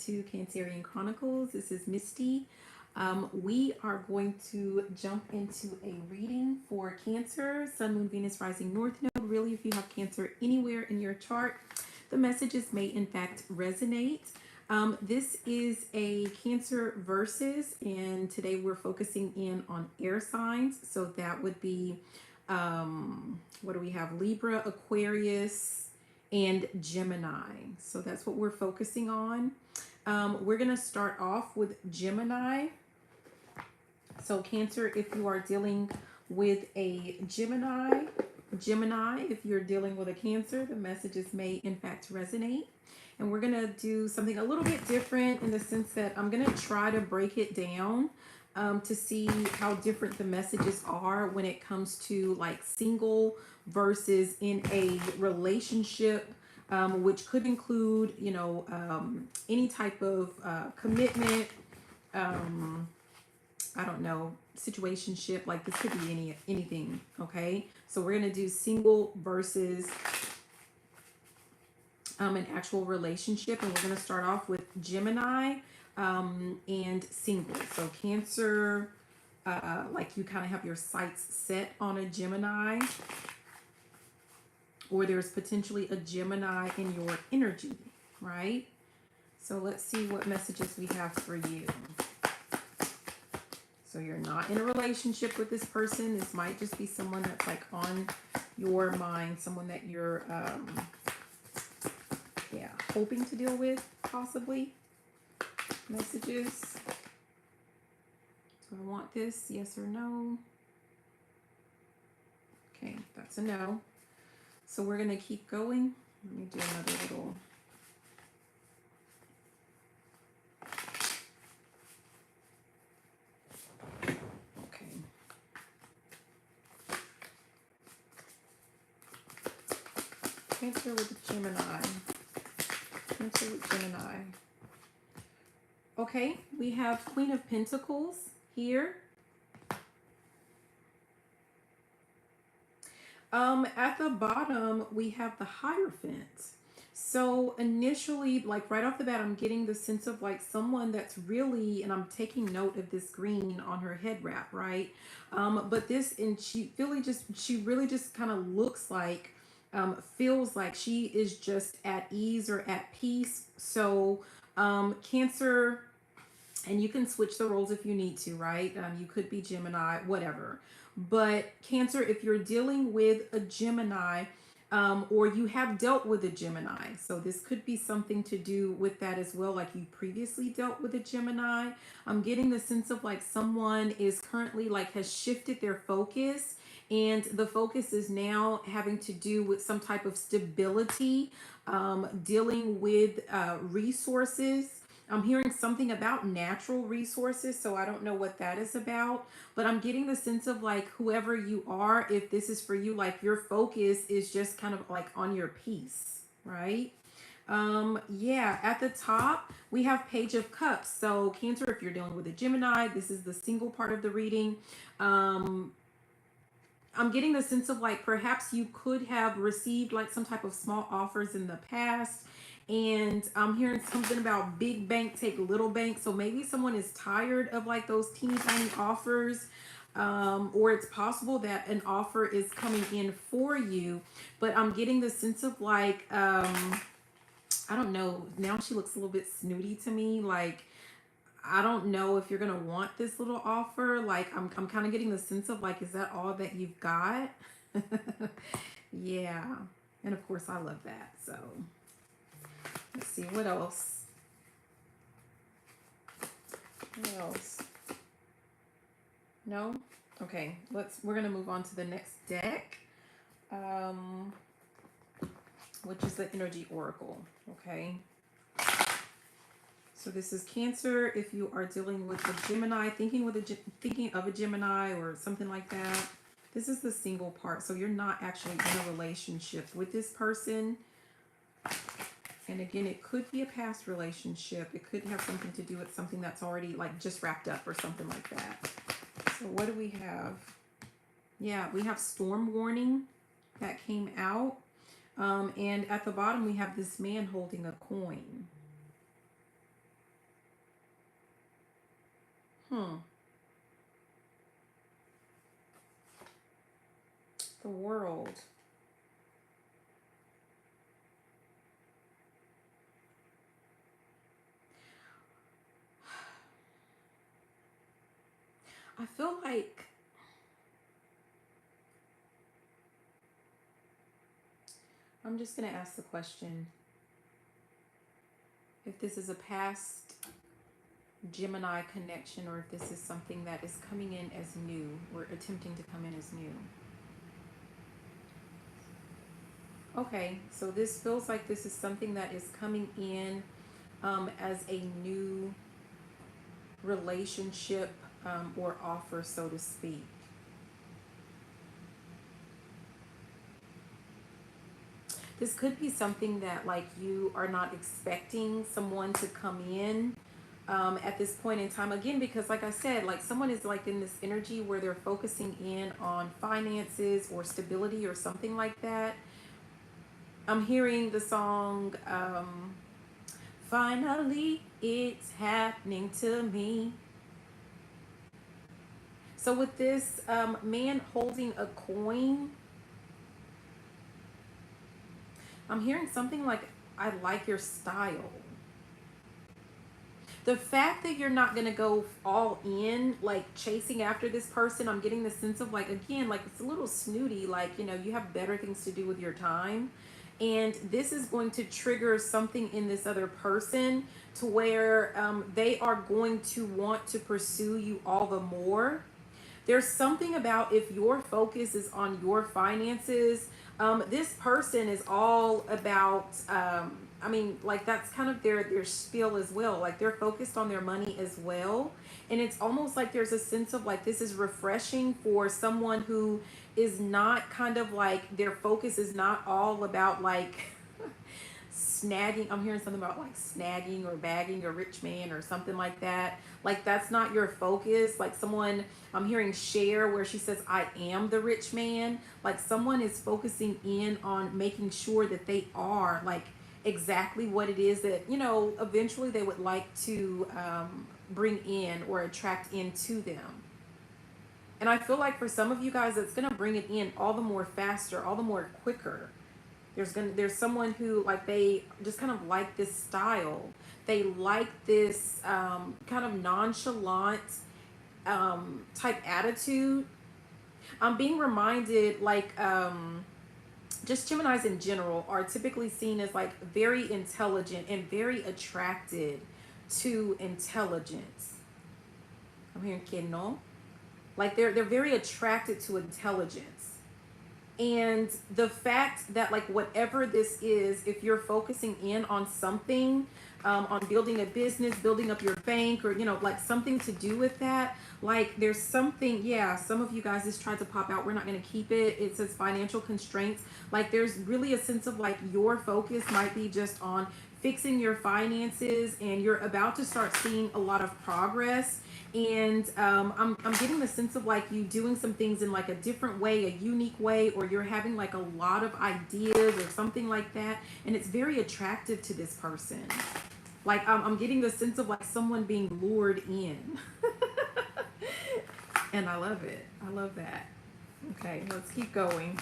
to Cancerian Chronicles. This is Misty. We are going to jump into a reading for Cancer, Sun, Moon, Venus, Rising, North Node. Really, if you have Cancer anywhere in your chart, the messages may in fact resonate. This is a Cancer versus, and today we're focusing in on air signs. So that would be, what do we have? Libra, Aquarius, and Gemini. So that's what we're focusing on. We're going to start off with Gemini. So Cancer, if you are dealing with a Gemini, if you're dealing with a Cancer, the messages may in fact resonate. And we're going to do something a little bit different in the sense that I'm going to try to break it down to see how different the messages are when it comes to like single versus in a relationship, which could include, any type of commitment, I don't know, situationship, like this could be anything, okay? So we're going to do single versus an actual relationship, and we're going to start off with Gemini and single. So Cancer, like you kind of have your sights set on a Gemini, or there's potentially a Gemini in your energy, right? So let's see what messages we have for you. So you're not in a relationship with this person. This might just be someone that's like on your mind, someone that you're, hoping to deal with, possibly. Messages. Do I want this? Yes or no? Okay, that's a no. So we're going to keep going. Let me do another little. Okay. Cancer with Gemini. Cancer with Gemini. Okay, we have Queen of Pentacles here. At the bottom, we have the Hierophant. So initially, like right off the bat, I'm getting the sense of like someone that's really, and I'm taking note of this green on her head wrap, right? But this, and she really just kind of looks like, feels like she is just at ease or at peace. So Cancer, and you can switch the roles if you need to, right? You could be Gemini, whatever. But Cancer, if you're dealing with a Gemini, or you have dealt with a Gemini, so this could be something to do with that as well, like you previously dealt with a Gemini. I'm getting the sense of like someone is currently like has shifted their focus, and the focus is now having to do with some type of stability, dealing with resources. I'm hearing something about natural resources, so I don't know what that is about, but I'm getting the sense of like whoever you are, if this is for you, like your focus is just kind of like on your peace, right? At the top we have Page of Cups. So Cancer, if you're dealing with a Gemini, this is the single part of the reading. I'm getting the sense of like perhaps you could have received like some type of small offers in the past, and I'm hearing something about big bank take little bank. So maybe someone is tired of like those teeny tiny offers, or it's possible that an offer is coming in for you, but I'm getting the sense of like, I don't know, now she looks a little bit snooty to me, like I don't know if you're gonna want this little offer. Like I'm kind of getting the sense of like, is that all that you've got? Yeah, and of course I love that. So let's see what else. What else? No? Okay, we're gonna move on to the next deck, which is the Energy Oracle. Okay. So this is Cancer. If you are dealing with a Gemini, thinking of a Gemini or something like that, this is the single part. So you're not actually in a relationship with this person. And again, it could be a past relationship. It could have something to do with something that's already like just wrapped up or something like that. So what do we have? Yeah, we have Storm Warning that came out. And at the bottom, we have this man holding a coin. Hmm. The World. I feel like I'm just going to ask the question if this is a past Gemini connection or if this is something that is coming in as new or attempting to come in as new. Okay, so this feels like this is something that is coming in as a new relationship or offer, so to speak. This could be something that like you are not expecting someone to come in at this point in time, again, because like I said, like someone is like in this energy where they're focusing in on finances or stability or something like that. I'm hearing the song Finally It's Happening to Me. So with this man holding a coin, I'm hearing something like, I like your style. The fact that you're not going to go all in, like chasing after this person, I'm getting the sense of like, again, like it's a little snooty, like, you know, you have better things to do with your time. And this is going to trigger something in this other person to where they are going to want to pursue you all the more. There's something about if your focus is on your finances, this person is all about, I mean, like that's kind of their spiel as well. Like they're focused on their money as well. And it's almost like there's a sense of like this is refreshing for someone who is not kind of like their focus is not all about like snagging. I'm hearing something about like snagging or bagging a rich man or something like that. Like that's not your focus. Like someone, I'm hearing share where she says, I am the rich man. Like someone is focusing in on making sure that they are like exactly what it is that, you know, eventually they would like to bring in or attract into them. And I feel like for some of you guys, it's going to bring it in all the more faster, all the more quicker. There's someone who like they just kind of like this style. They like this kind of nonchalant type attitude. I'm being reminded like just Geminis in general are typically seen as like very intelligent and very attracted to intelligence. I'm hearing que no. Like they're very attracted to intelligence. And the fact that like whatever this is, if you're focusing in on something, on building a business, building up your bank, or you know, like something to do with that, like there's something, yeah, some of you guys just tried to pop out, we're not going to keep it. It says financial constraints. Like there's really a sense of like your focus might be just on fixing your finances, and you're about to start seeing a lot of progress. And I'm getting the sense of like you doing some things in like a different way, a unique way, or you're having like a lot of ideas or something like that, and it's very attractive to this person. Like I'm getting the sense of like someone being lured in. And I love it. I love that. Okay, let's keep going.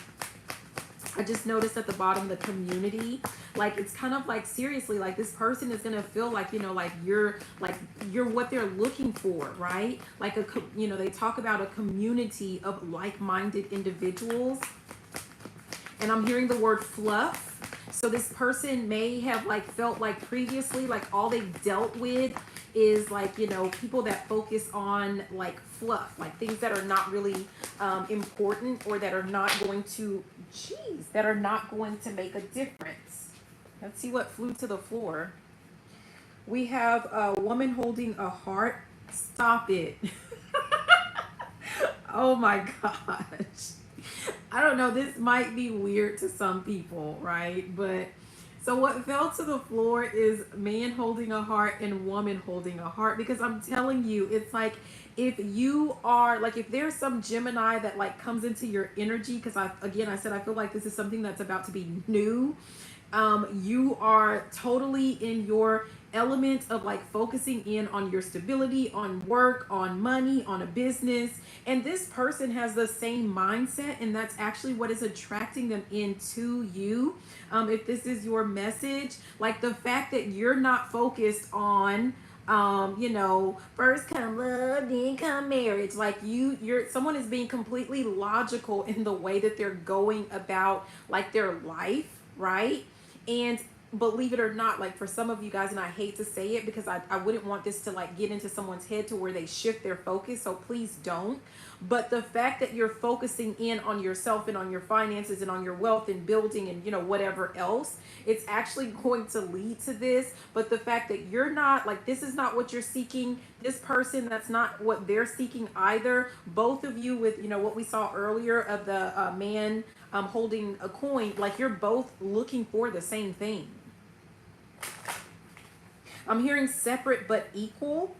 I just noticed at the bottom the community, like it's kind of like seriously like this person is gonna feel like, you know, like you're what they're looking for, right? Like you know, they talk about a community of like-minded individuals, and I'm hearing the word fluff. So this person may have like felt like previously like all they dealt with is like, you know, people that focus on like fluff, like things that are not really important, or that are not going to, that are not going to make a difference. Let's see what flew to the floor. We have a woman holding a heart. Stop it. Oh my gosh. I don't know, this might be weird to some people, right? But so what fell to the floor is man holding a heart and woman holding a heart, because I'm telling you, it's like if you are like, if there's some Gemini that like comes into your energy, because I said I feel like this is something that's about to be new. You are totally in your element of like focusing in on your stability, on work, on money, on a business. And this person has the same mindset, and that's actually what is attracting them into you. If this is your message, like the fact that you're not focused on first come love, then come marriage. Like you're someone is being completely logical in the way that they're going about like their life, right? And believe it or not, like for some of you guys, and I hate to say it because I wouldn't want this to like get into someone's head to where they shift their focus, so please don't. But the fact that you're focusing in on yourself and on your finances and on your wealth and building and whatever else, it's actually going to lead to this. But the fact that you're not like, this is not what you're seeking, this person, that's not what they're seeking either. Both of you with what we saw earlier of the man holding a coin, like you're both looking for the same thing. I'm hearing separate but equal.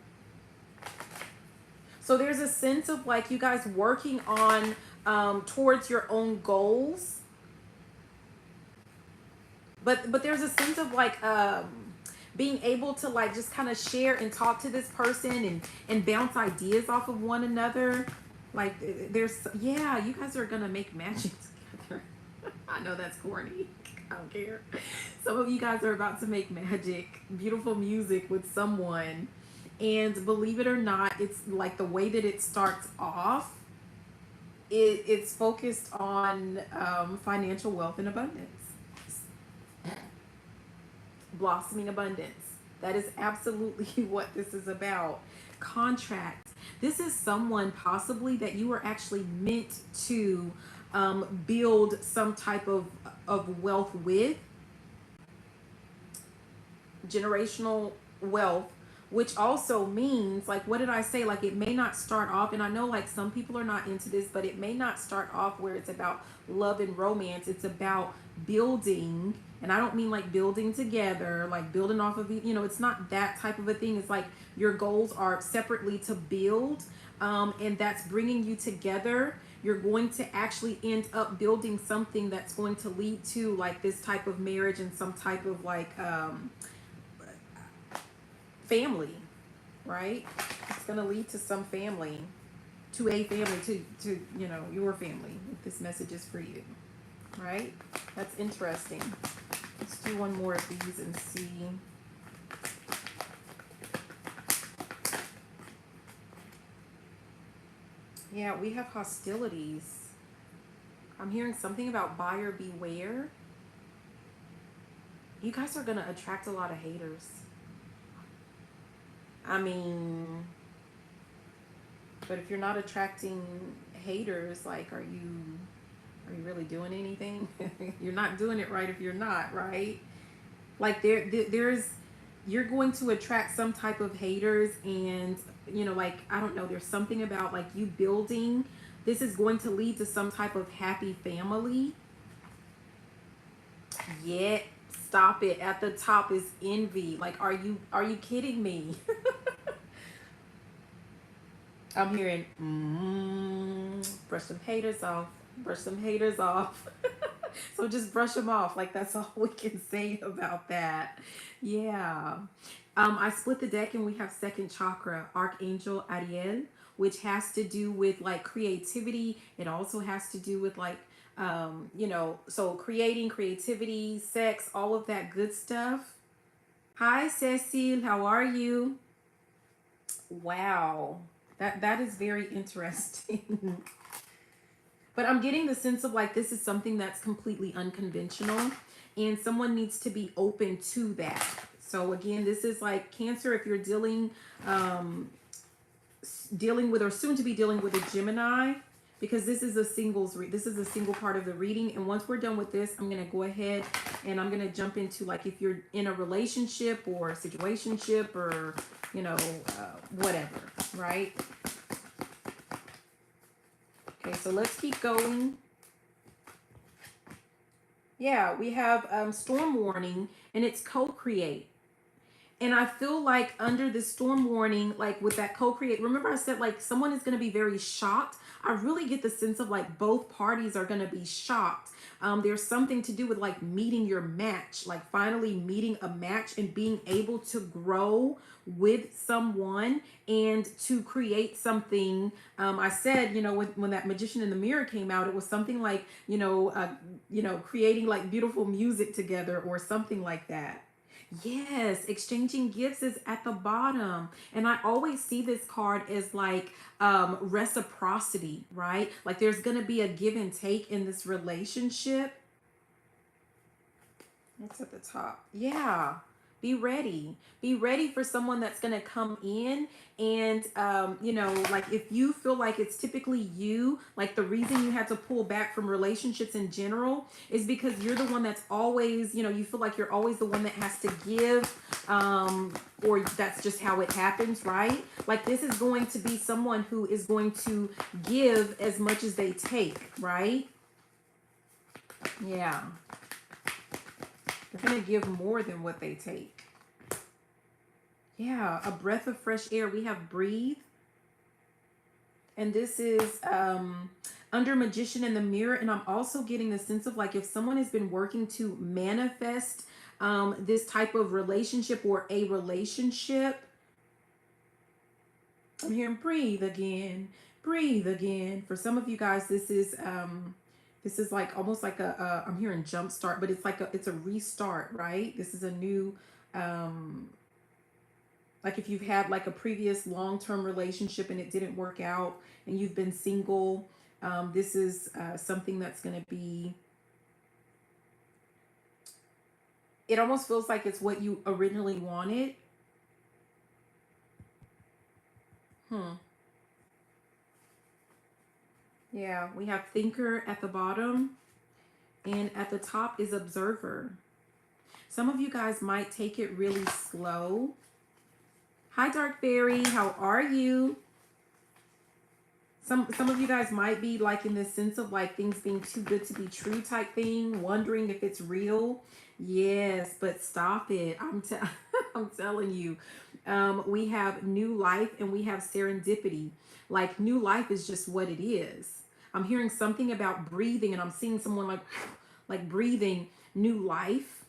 So there's a sense of like you guys working on towards your own goals. But there's a sense of like being able to like just kind of share and talk to this person and bounce ideas off of one another. Like yeah, you guys are gonna make magic together. I know that's corny. I don't care. Some of you guys are about to make magic, beautiful music with someone. And believe it or not, it's like the way that it starts off, it's focused on financial wealth and abundance. Blossoming abundance. That is absolutely what this is about. Contract. This is someone possibly that you are actually meant to build some type of wealth with. Generational wealth, which also means like, what did I say? Like it may not start off, and I know like some people are not into this, but it may not start off where it's about love and romance. It's about building, and I don't mean like building together, like building off of, it's not that type of a thing. It's like your goals are separately to build, and that's bringing you together. You're going to actually end up building something that's going to lead to like this type of marriage and some type of like family, right? It's going to lead to some family, to a family, to your family, if this message is for you, right? That's interesting. Let's do one more of these and see. Yeah, we have hostilities. I'm hearing something about buyer beware. You guys are going to attract a lot of haters. I mean, but if you're not attracting haters, like, are you really doing anything? You're not doing it right if you're not, right? Like you're going to attract some type of haters, and like, I don't know, there's something about like you building, this is going to lead to some type of happy family. Yeah, stop it. At the top is envy. Like, are you kidding me? I'm hearing brush some haters off. Brush some haters off. So just brush them off. Like, that's all we can say about that. Yeah. I split the deck and we have second chakra, Archangel Ariel, which has to do with like creativity. It also has to do with like, so creating, creativity, sex, all of that good stuff. Hi, Cecile. How are you? Wow. That is very interesting. But I'm getting the sense of like, this is something that's completely unconventional, and someone needs to be open to that. So again, this is like Cancer, if you're dealing with or soon to be dealing with a Gemini, because this is a this is a single part of the reading. And once we're done with this, I'm going to go ahead and I'm going to jump into like if you're in a relationship or a situationship or, whatever, right? Okay, so let's keep going. Yeah, we have storm warning, and it's co-create. And I feel like under the storm warning, like with that co-create, remember I said like someone is going to be very shocked. I really get the sense of like both parties are going to be shocked. There's something to do with like meeting your match, like finally meeting a match and being able to grow with someone and to create something. I said, when that Magician in the Mirror came out, it was something like, creating like beautiful music together or something like that. Yes, exchanging gifts is at the bottom. And I always see this card as like reciprocity, right? Like there's going to be a give and take in this relationship. It's at the top. Yeah. Be ready. Be ready for someone that's going to come in and, like if you feel like it's typically you, like the reason you had to pull back from relationships in general is because you're the one that's always, you feel like you're always the one that has to give, or that's just how it happens, right? Like this is going to be someone who is going to give as much as they take, right? Yeah. They're going to give more than what they take. Yeah, a breath of fresh air. We have breathe. And this is under Magician in the Mirror. And I'm also getting the sense of like if someone has been working to manifest this type of relationship or a relationship. I'm hearing breathe again. Breathe again. For some of you guys, this is like almost like I'm hearing jump start, but it's like it's a restart, right? This is a new like if you've had like a previous long-term relationship and it didn't work out and you've been single, this is something that's going to be, it almost feels like it's what you originally wanted. Yeah, we have thinker at the bottom and at the top is observer. Some of you guys might take it really slow. Hi, Dark Fairy. How are you? Some of you guys might be like in this sense of like things being too good to be true type thing, wondering if it's real. Yes, but stop it. I'm telling you. We have new life and we have serendipity. Like new life is just what it is. I'm hearing something about breathing and I'm seeing someone like breathing new life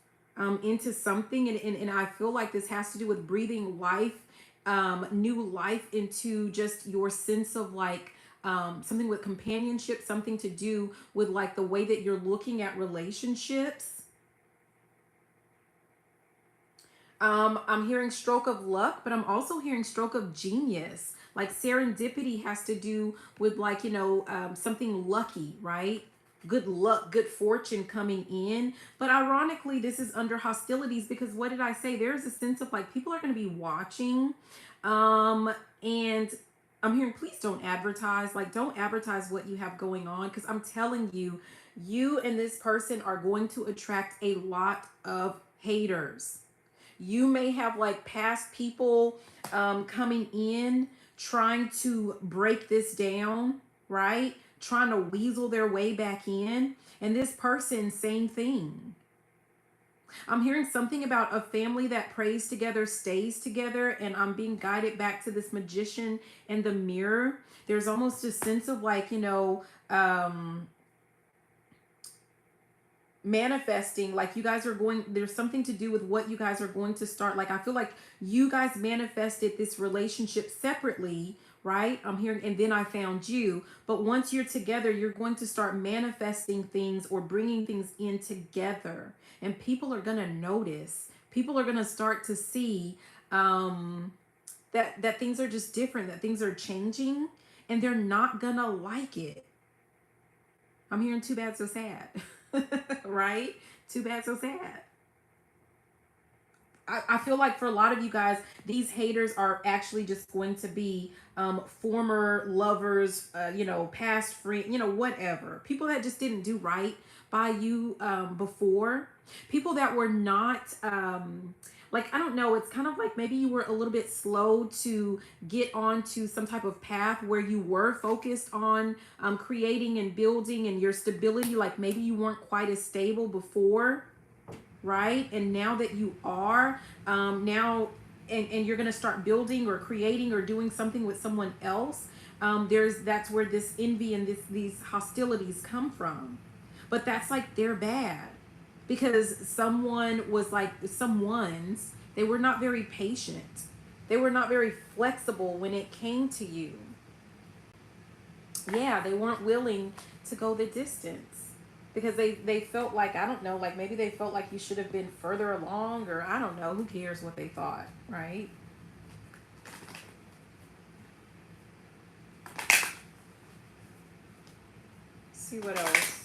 into something. And I feel like this has to do with breathing life, new life into just your sense of like something with companionship, something to do with like the way that you're looking at relationships. I'm hearing stroke of luck, but I'm also hearing stroke of genius. Like serendipity has to do with like, something lucky, right? Good luck, good fortune coming in. But ironically, this is under hostilities because what did I say? There's a sense of like people are going to be watching. And I'm hearing, please don't advertise. Like, don't advertise what you have going on because I'm telling you, you and this person are going to attract a lot of haters. You may have like past people coming in trying to break this down, right? Trying to weasel their way back in. And this person, same thing. I'm hearing something about a family that prays together, stays together, and I'm being guided back to this Magician in the Mirror. There's almost a sense of like, manifesting, like you guys are going, there's something to do with what you guys are going to start. Like I feel like you guys manifested this relationship separately, right? I'm hearing, and then I found you. But once you're together, you're going to start manifesting things or bringing things in together. And people are going to notice. People are going to start to see that things are just different, that things are changing, and they're not going to like it. I'm hearing too bad, so sad. Right? Too bad, so sad. I feel like for a lot of you guys, these haters are actually just going to be former lovers, past friends, whatever. People that just didn't do right by you before. People that were not, I don't know, it's kind of like maybe you were a little bit slow to get onto some type of path where you were focused on creating and building and your stability. Like maybe you weren't quite as stable before. Right? And now that you are, now and you're going to start building or creating or doing something with someone else, that's where this envy and these hostilities come from. But that's like they're bad because they were not very patient. They were not very flexible when it came to you. Yeah, they weren't willing to go the distance because they felt like, I don't know, like maybe they felt like you should have been further along, or I don't know, who cares what they thought, right? See what else.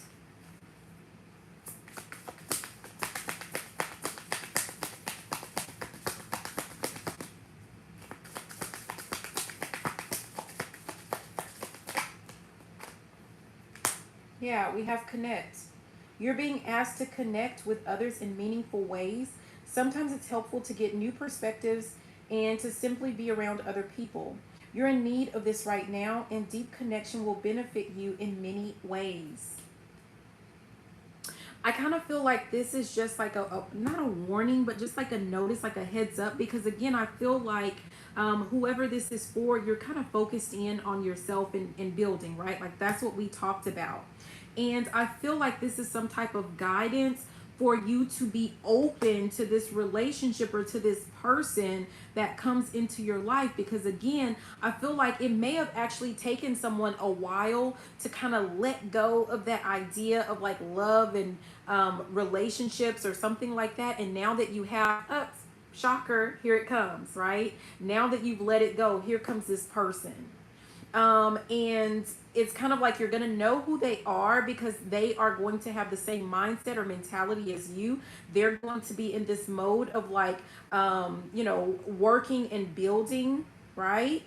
Yeah, we have connect. You're being asked to connect with others in meaningful ways. Sometimes it's helpful to get new perspectives and to simply be around other people. You're in need of this right now, and deep connection will benefit you in many ways. I kind of feel like this is just like not a warning, but just like a notice, like a heads up, because again, I feel like whoever this is for, you're kind of focused in on yourself and building, right? Like that's what we talked about. And I feel like this is some type of guidance for you to be open to this relationship or to this person that comes into your life. Because again, I feel like it may have actually taken someone a while to kind of let go of that idea of like love and relationships or something like that. And now that you have, shocker, here it comes, right? Now that you've let it go, here comes this person. And it's kind of like you're going to know who they are because they are going to have the same mindset or mentality as you. They're going to be in this mode of like, working and building, right?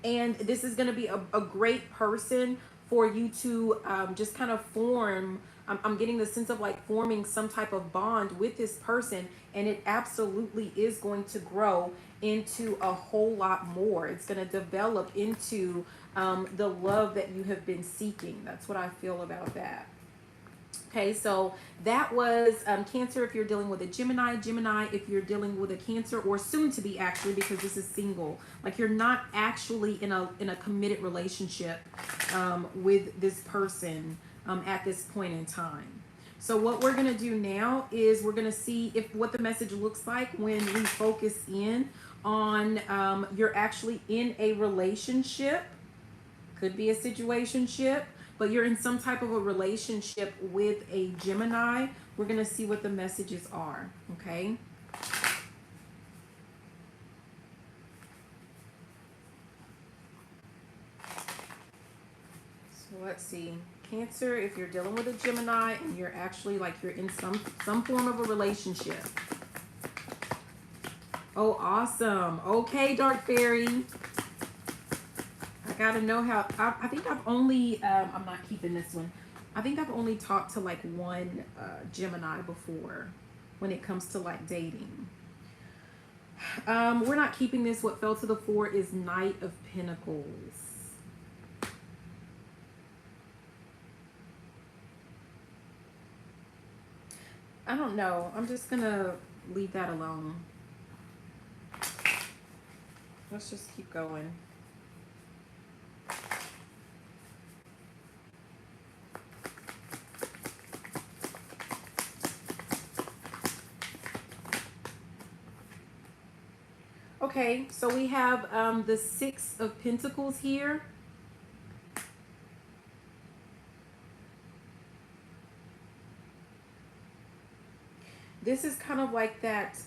And this is going to be a great person for you to just kind of form. I'm getting the sense of like forming some type of bond with this person, and it absolutely is going to grow into a whole lot more. It's going to develop into the love that you have been seeking. That's what I feel about that. Okay, so that was Cancer if you're dealing with a Gemini. Gemini if you're dealing with a Cancer, or soon to be, actually, because this is single. Like you're not actually in a committed relationship with this person at this point in time. So what we're going to do now is we're going to see what the message looks like when we focus in on you're actually in a relationship. Could be a situationship, but you're in some type of a relationship with a Gemini. We're going to see what the messages are, okay? So let's see. Cancer, if you're dealing with a Gemini and you're actually like you're in some form of a relationship. Oh, awesome. Okay, Dark Fairy. I gotta know how. I think I've only, I'm not keeping this one. I think I've only talked to like one Gemini before when it comes to like dating. We're not keeping this. What fell to the floor is Knight of Pentacles. I don't know. I'm just gonna leave that alone. Let's just keep going. Okay, so we have the Six of Pentacles here. This is kind of like that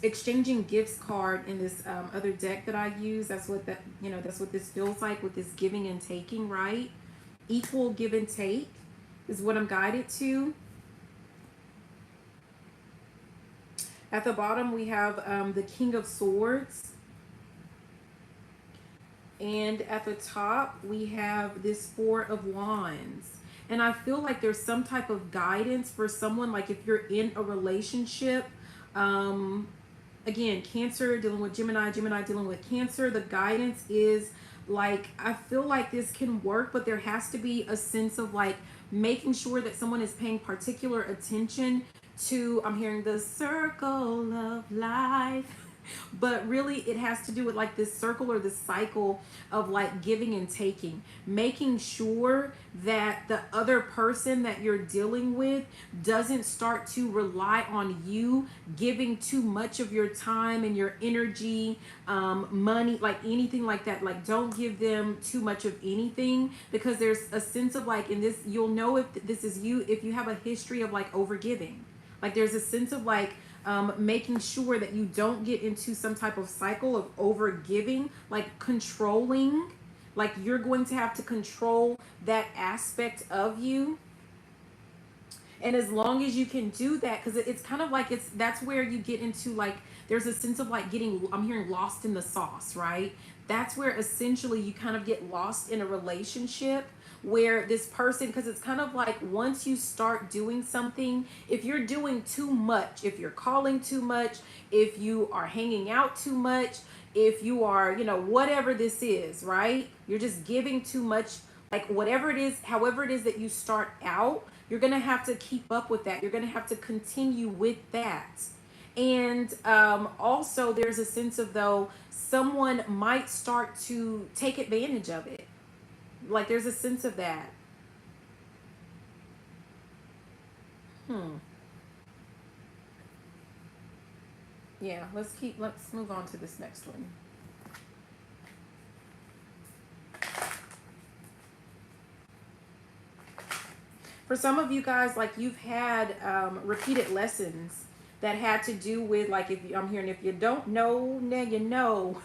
exchanging gifts card in this other deck that I use. That's what that's what this feels like with this giving and taking, right? Equal give and take is what I'm guided to. At the bottom, we have the King of Swords. And at the top, we have this Four of Wands. And I feel like there's some type of guidance for someone, like if you're in a relationship. Again, Cancer dealing with Gemini, Gemini dealing with Cancer. The guidance is like, I feel like this can work, but there has to be a sense of like making sure that someone is paying particular attention to, I'm hearing the circle of life. But really it has to do with like this circle or this cycle of like giving and taking, making sure that the other person that you're dealing with doesn't start to rely on you giving too much of your time and your energy, money, like anything like that. Like don't give them too much of anything, because there's a sense of like, in this, you'll know if this is you, if you have a history of like overgiving. Like there's a sense of like, making sure that you don't get into some type of cycle of over giving, like controlling, like you're going to have to control that aspect of you. And as long as you can do that, because it's kind of like, that's where you get into like, there's a sense of like getting, I'm hearing lost in the sauce, right? That's where essentially you kind of get lost in a relationship where this person, because it's kind of like once you start doing something, if you're doing too much, if you're calling too much, if you are hanging out too much, if you are, you know, whatever this is, right? You're just giving too much, like whatever it is, however it is that you start out, you're going to have to keep up with that. You're going to have to continue with that. And also there's a sense of, though, someone might start to take advantage of it. Like there's a sense of that. Yeah, let's move on to this next one. For some of you guys, like you've had repeated lessons that had to do with, like, I'm hearing, if you don't know, now you know.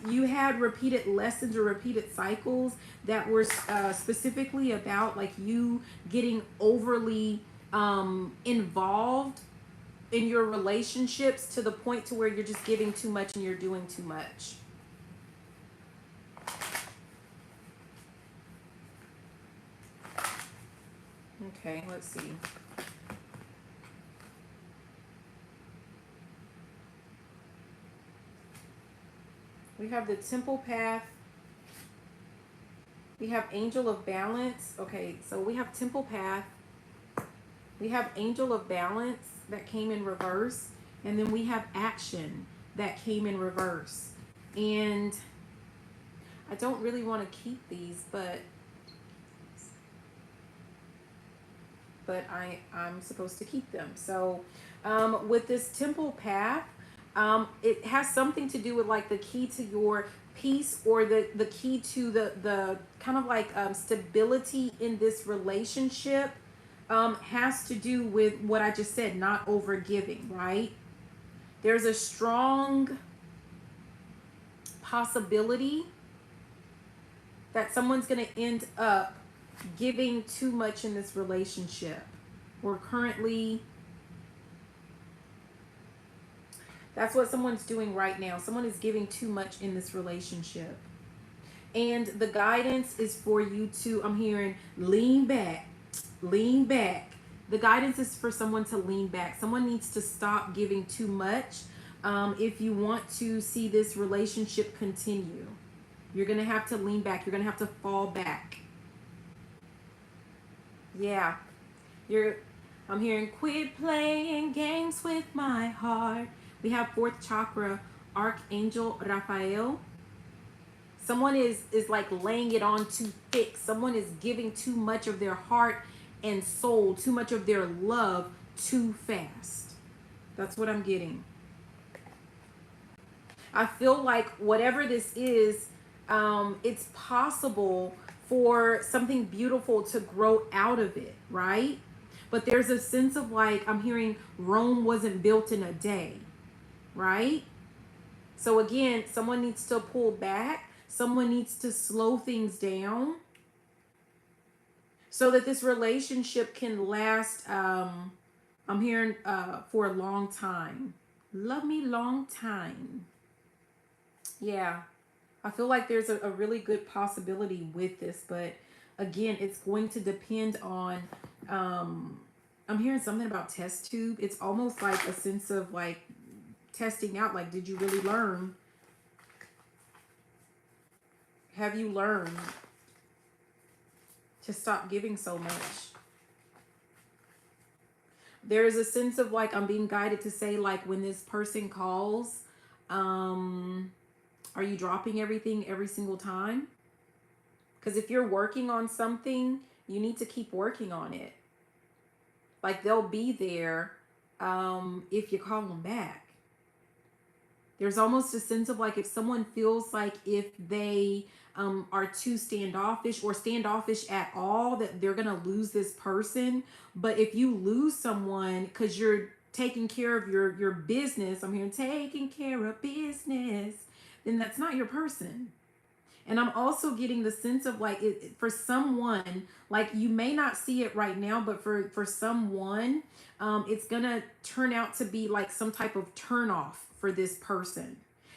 You had repeated lessons or repeated cycles that were specifically about like you getting overly involved in your relationships to the point to where you're just giving too much and you're doing too much. Okay, let's see. We have the Temple Path. We have Angel of Balance. Okay, so we have Temple Path. We have Angel of Balance that came in reverse. And then we have Action that came in reverse. And I don't really want to keep these, but I'm supposed to keep them. So with this Temple Path, it has something to do with like the key to your peace, or the key to the kind of like stability in this relationship, has to do with what I just said, not over giving, right? There's a strong possibility that someone's going to end up giving too much in this relationship. We're currently, that's what someone's doing right now. Someone is giving too much in this relationship. And the guidance is for you to, I'm hearing, lean back. Lean back. The guidance is for someone to lean back. Someone needs to stop giving too much if you want to see this relationship continue. You're going to have to lean back. You're going to have to fall back. Yeah. I'm hearing, quit playing games with my heart. We have fourth chakra, Archangel Raphael. Someone is like laying it on too thick. Someone is giving too much of their heart and soul, too much of their love too fast. That's what I'm getting. I feel like whatever this is, it's possible for something beautiful to grow out of it, right? But there's a sense of like, I'm hearing Rome wasn't built in a day, right? So again, someone needs to pull back. Someone needs to slow things down so that this relationship can last, I'm hearing, for a long time. Love me long time. Yeah. I feel like there's a really good possibility with this, but again, it's going to depend on, I'm hearing something about test tube. It's almost like a sense of like testing out, like, did you really learn? Have you learned to stop giving so much? There is a sense of like I'm being guided to say like when this person calls, are you dropping everything every single time? Because if you're working on something, you need to keep working on it. Like they'll be there if you call them back. There's almost a sense of like if someone feels like if they are too standoffish or standoffish at all, that they're going to lose this person. But if you lose someone because you're taking care of your business, I'm here taking care of business, then that's not your person. And I'm also getting the sense of like for someone, like you may not see it right now, but for someone, it's gonna turn out to be like some type of turn off for this person.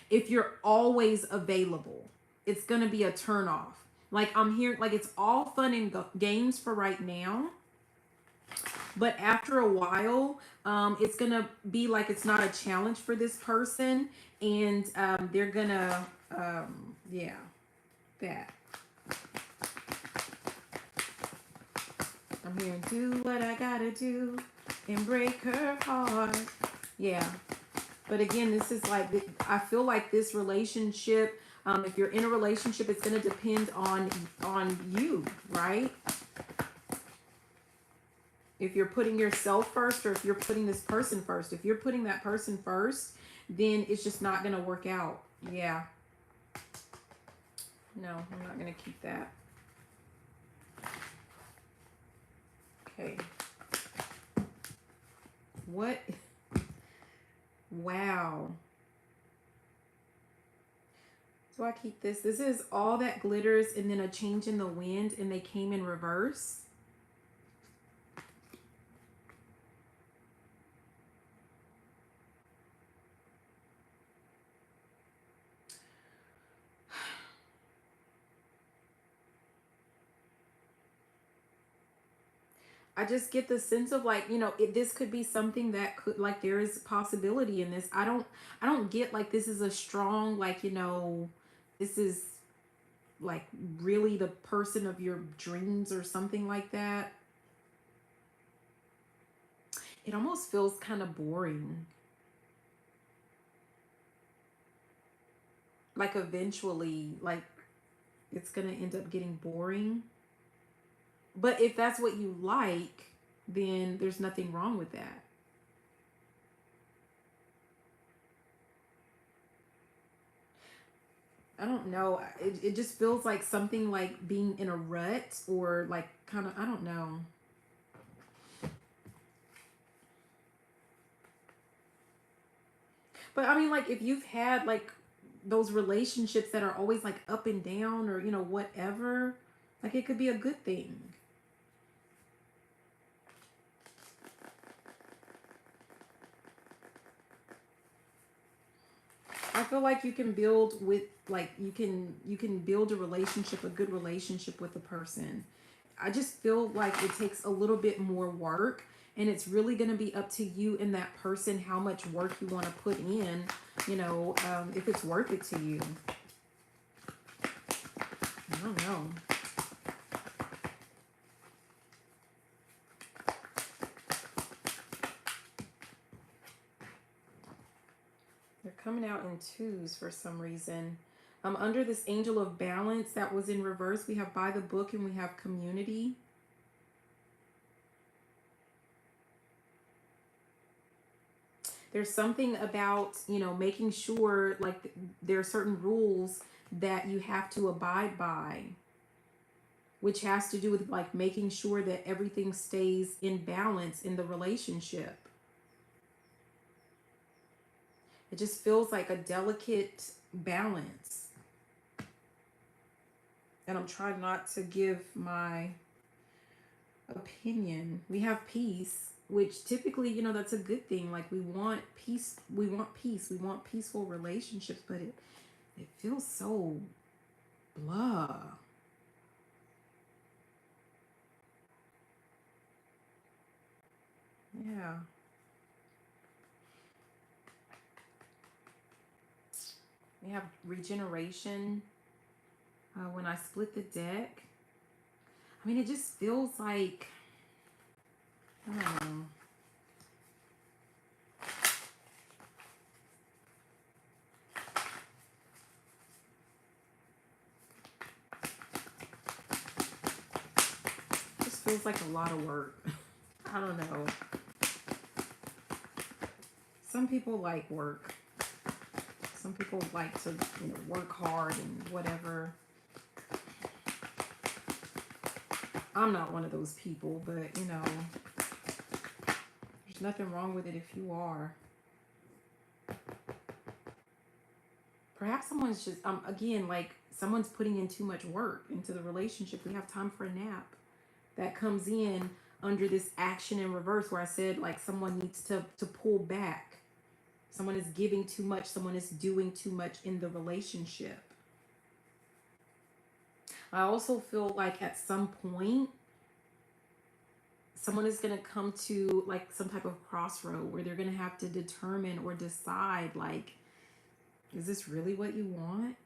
If you're always available, it's gonna be a turn off. Like I'm here, like it's all fun and games for right now, but after a while, it's gonna be like it's not a challenge for this person, and they're gonna, yeah. That I'm here to do what I gotta do and break her heart. Yeah, but again, this is like I feel like this relationship, if you're in a relationship, it's going to depend on you, right? If you're putting yourself first, or if you're putting this person first. If you're putting that person first, then it's just not going to work out. Yeah. No, I'm not going to keep that. Okay. What? Wow. So I keep this. This is all that glitters and then a change in the wind, and they came in reverse. I just get the sense of like, you know, this could be something that could, like, there is possibility in this. I don't get like this is a strong, like, you know, this is like really the person of your dreams or something like that. It almost feels kind of boring. Like eventually, like it's going to end up getting boring. But if that's what you like, then there's nothing wrong with that. I don't know. It just feels like something like being in a rut, or like kind of, I don't know. But I mean, like if you've had like those relationships that are always like up and down, or, you know, whatever, like it could be a good thing. I feel like you can build with, like, you can build a relationship, a good relationship with a person. I just feel like it takes a little bit more work, and it's really going to be up to you and that person how much work you want to put in, you know, if it's worth it to you. I don't know. They're coming out in twos for some reason. Under this angel of balance that was in reverse, we have by the book and we have community. There's something about, you know, making sure like there are certain rules that you have to abide by, which has to do with like making sure that everything stays in balance in the relationship. It just feels like a delicate balance. And I'm trying not to give my opinion. We have peace, which typically, you know, that's a good thing. Like we want peace. We want peace. We want peaceful relationships, but it feels so blah. Yeah. We have regeneration. When I split the deck, I mean, it just feels like, I don't know. feels like a lot of work. I don't know. Some people like work. Some people like to, you know, work hard and whatever. I'm not one of those people, but, you know, there's nothing wrong with it if you are. Perhaps someone's just, again, like, someone's putting in too much work into the relationship. We have time for a nap. That comes in under this action in reverse where I said, like, someone needs to pull back. Someone is giving too much. Someone is doing too much in the relationship. I also feel like at some point, someone is going to come to, like, some type of crossroad where they're going to have to determine or decide, like, is this really what you want?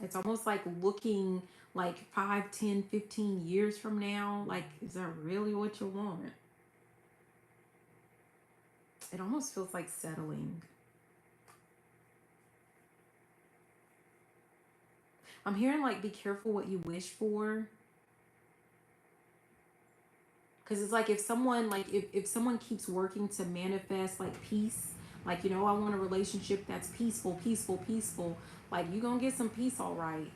It's almost like looking like 5, 10, 15 years from now. Like, is that really what you want? It almost feels like settling. I'm hearing, like, be careful what you wish for. Because it's like if someone, like, if someone keeps working to manifest, like, peace, like, you know, I want a relationship that's peaceful, peaceful, peaceful. Like, you're going to get some peace, all right.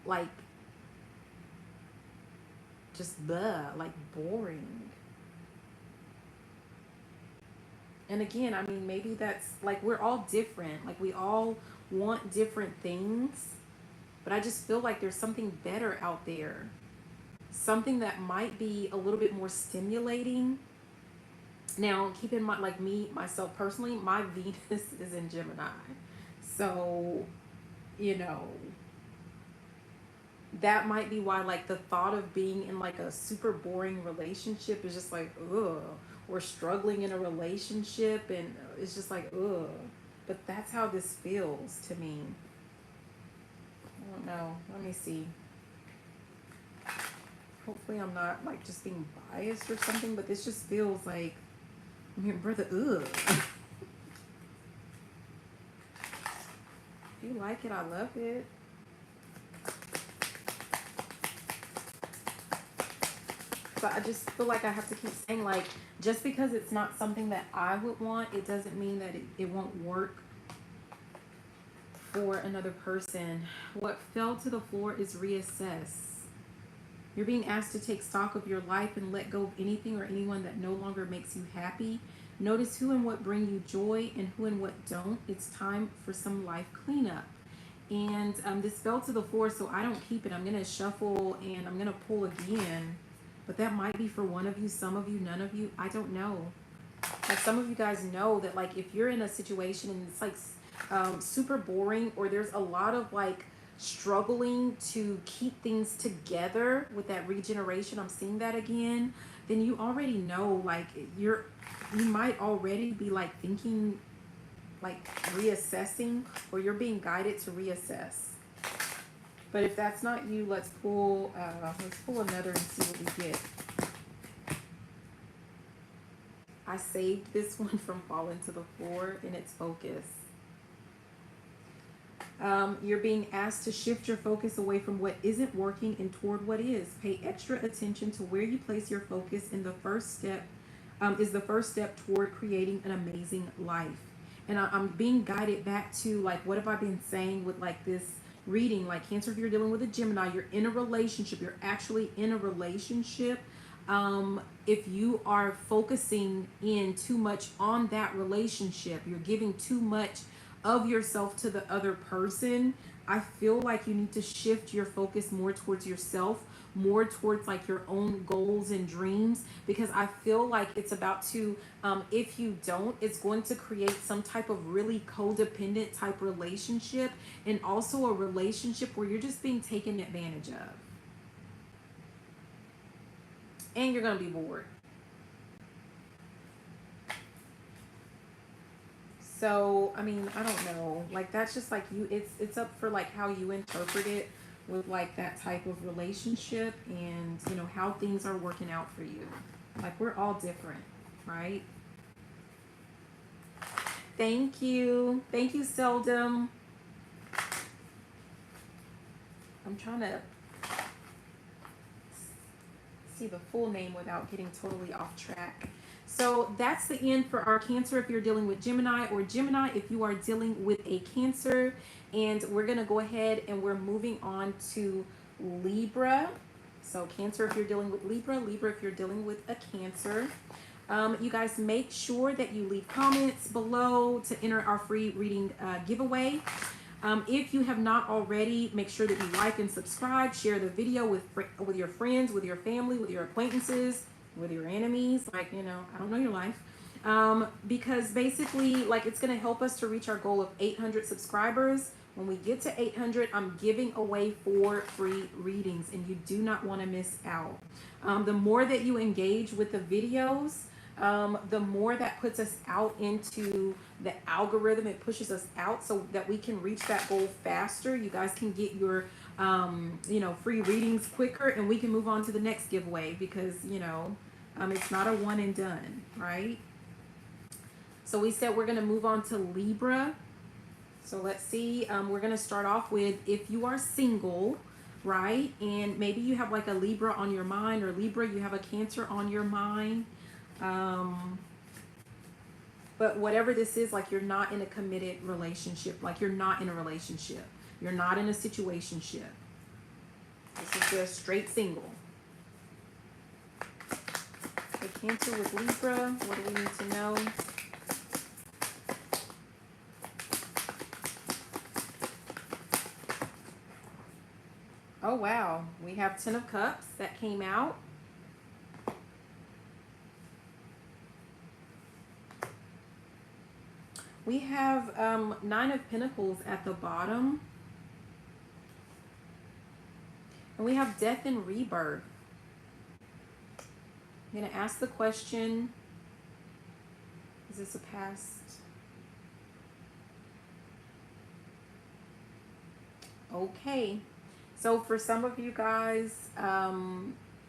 Like, just like, boring. And again, I mean, maybe that's, like, we're all different. Like, we all want different things. But I just feel like there's something better out there. Something that might be a little bit more stimulating. Now, keep in mind, like, myself personally, my Venus is in Gemini. So, you know, that might be why, like, the thought of being in, like, a super boring relationship is just like, ugh. Or struggling in a relationship, and it's just like, ugh. But that's how this feels to me. I don't know. Let me see. Hopefully I'm not, like, just being biased or something, but this just feels like, I mean, brother, ugh. If you like it, I love it. But I just feel like I have to keep saying, like, just because it's not something that I would want, it doesn't mean that it won't work for another person. What fell to the floor is reassess. You're being asked to take stock of your life and let go of anything or anyone that no longer makes you happy. Notice who and what bring you joy and who and what don't. It's time for some life cleanup. And this fell to the floor, so I don't keep it. I'm going to shuffle and I'm going to pull again. But that might be for one of you, some of you, none of you. I don't know. Like, some of you guys know that, like, if you're in a situation and it's, like, super boring, or there's a lot of, like, struggling to keep things together with that regeneration, I'm seeing that again, then you already know, like, you might already be, like, thinking, like, reassessing, or you're being guided to reassess. But if that's not you, let's pull another and see what we get. I saved this one from falling to the floor in its focus. You're being asked to shift your focus away from what isn't working and toward what is. Pay extra attention to where you place your focus, and the first step is the first step toward creating an amazing life. And I'm being guided back to, like, what have I been saying with, like, this reading? Like, Cancer, if you're dealing with a Gemini, you're in a relationship. You're actually in a relationship. If you are focusing in too much on that relationship, you're giving too much of yourself to the other person, I feel like you need to shift your focus more towards yourself, more towards, like, your own goals and dreams, because I feel like it's about to, if you don't, it's going to create some type of really codependent type relationship, and also a relationship where you're just being taken advantage of. And you're going to be bored. So, I mean, I don't know. Like, that's just, like, you, it's up for, like, how you interpret it with, like, that type of relationship, and, you know, how things are working out for you. Like, we're all different, right? Thank you. Thank you, Seldom. I'm I'm trying to see the full name without getting totally off track. So that's the end for our Cancer if you're dealing with Gemini, or Gemini if you are dealing with a Cancer. And we're going to go ahead and we're moving on to Libra. So Cancer if you're dealing with Libra, Libra if you're dealing with a Cancer. You guys make sure that you leave comments below to enter our free reading giveaway. If you have not already, make sure that you like and subscribe, share the video with your friends, with your family, with your acquaintances, with your enemies, like, you know, I don't know your life. Because basically, like, it's going to help us to reach our goal of 800 subscribers. When we get to 800, I'm giving away 4 free readings, and you do not want to miss out. The more that you engage with the videos, the more that puts us out into the algorithm. It pushes us out so that we can reach that goal faster. You guys can get your you know, free readings quicker, and we can move on to the next giveaway, because, you know, it's not a one and done, right? So we said we're going to move on to Libra. So let's see, we're going to start off with if you are single, right? And maybe you have like a Libra on your mind, or Libra, you have a Cancer on your mind. But whatever this is, like, you're not in a committed relationship. Like, you're not in a relationship. You're not in a situationship. This is just straight single. The Cancer with Libra, what do we need to know? Oh, wow. We have 10 of Cups that came out. We have 9 of Pentacles at the bottom. And we have Death and Rebirth. I'm going to ask the question, is this a past? Okay. So for some of you guys,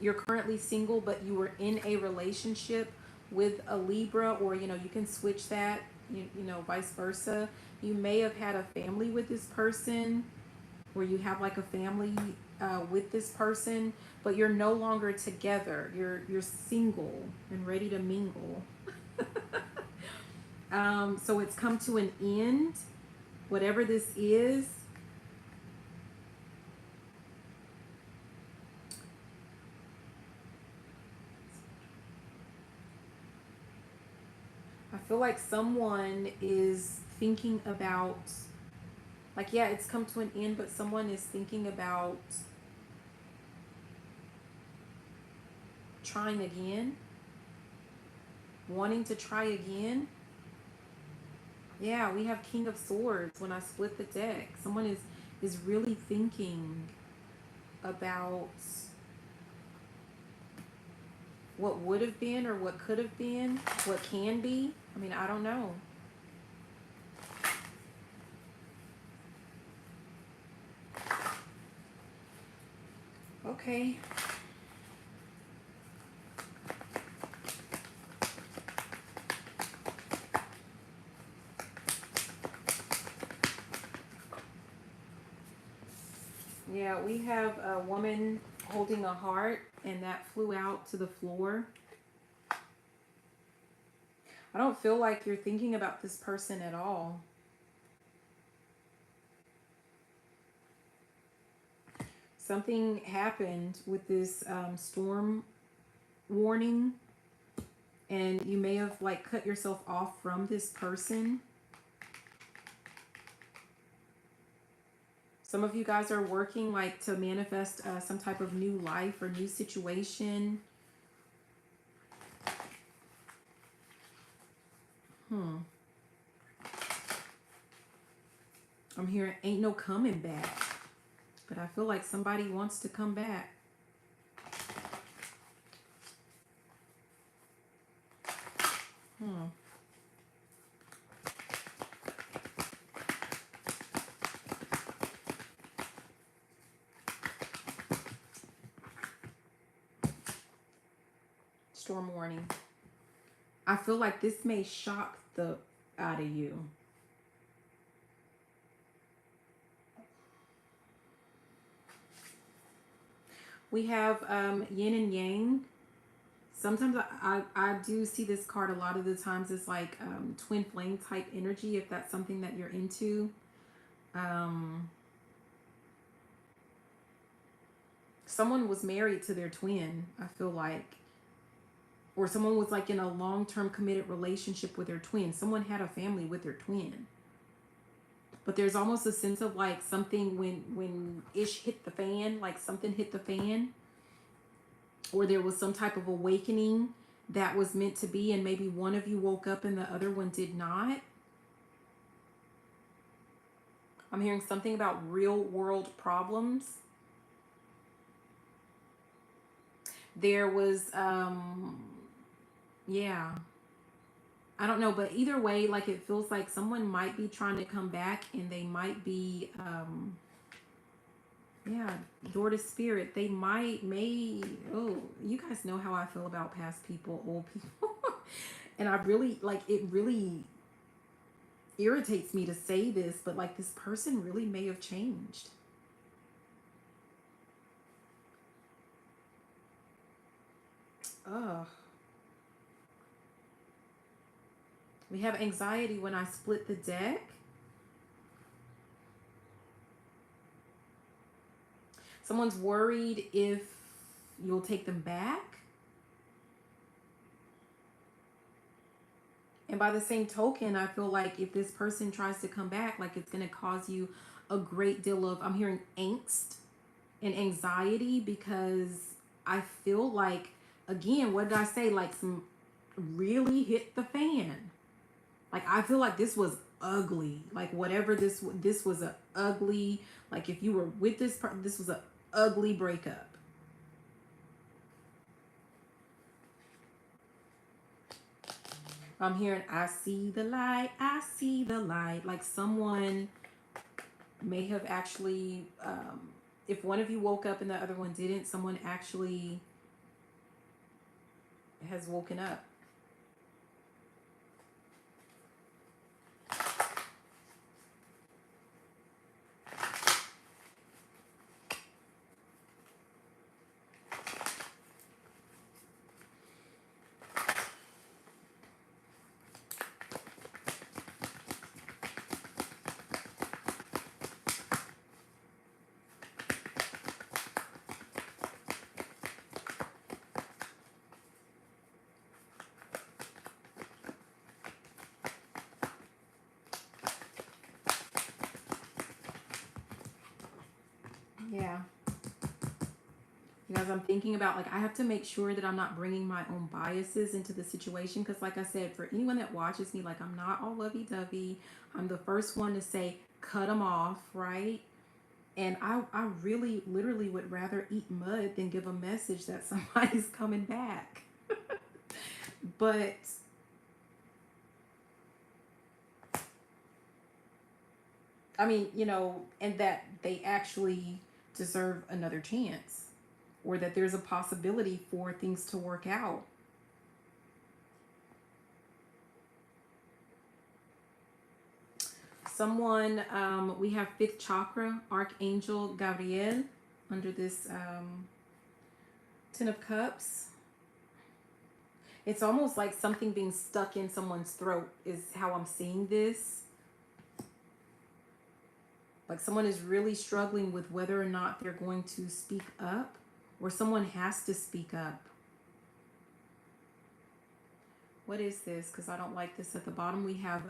you're currently single, but you were in a relationship with a Libra, or, you know, you can switch that, you know, vice versa. You may have had a family with this person, or you have like a family with this person, but you're no longer together. You're single and ready to mingle. So it's come to an end, whatever this is. I feel like someone is thinking about, like, yeah, it's come to an end, but someone is thinking about trying again, wanting to try again. Yeah, we have King of Swords when I split the deck. Someone is really thinking about what would have been, or what could have been, what can be. I mean, I don't know. Okay. Yeah, we have a woman holding a heart, and that flew out to the floor. I don't feel like you're thinking about this person at all. Something happened with this storm warning, and you may have like cut yourself off from this person. Some of you guys are working like to manifest some type of new life or new situation. I'm hearing ain't no coming back, but I feel like somebody wants to come back. Storm warning. I feel like this may shock the out of you. We have yin and yang. Sometimes I do see this card a lot of the times as like twin flame type energy, if that's something that you're into. Someone was married to their twin, I feel like. Or someone was like in a long-term committed relationship with their twin. Someone had a family with their twin. But there's almost a sense of like something when ish hit the fan, like something hit the fan. Or there was some type of awakening that was meant to be, and maybe one of you woke up and the other one did not. I'm hearing something about real world problems. There was, yeah, I don't know, but either way, like it feels like someone might be trying to come back, and they might be, yeah, door to spirit. They oh, you guys know how I feel about past people, old people. And I really, like, it really irritates me to say this, but like this person really may have changed. Ugh. We have anxiety when I split the deck. Someone's worried if you'll take them back. And by the same token, I feel like if this person tries to come back, like it's going to cause you a great deal of, I'm hearing angst and anxiety, because I feel like, again, what did I say? Like some really hit the fan. Like I feel like this was ugly. Like whatever this was a ugly, like if you were with this person, this was a ugly breakup. I'm hearing, I see the light, I see the light. Like someone may have actually, if one of you woke up and the other one didn't, someone actually has woken up. Yeah. Because I'm thinking about, like, I have to make sure that I'm not bringing my own biases into the situation. Because like I said, for anyone that watches me, like, I'm not all lovey-dovey. I'm the first one to say, cut them off, right? And I really, literally would rather eat mud than give a message that somebody's coming back. But I mean, you know, and that they actually deserve another chance, or that there's a possibility for things to work out. Someone, we have fifth chakra, Archangel Gabriel, under this Ten of Cups. It's almost like something being stuck in someone's throat is how I'm seeing this. Like someone is really struggling with whether or not they're going to speak up, or someone has to speak up. What is this? Because I don't like this. At the bottom we have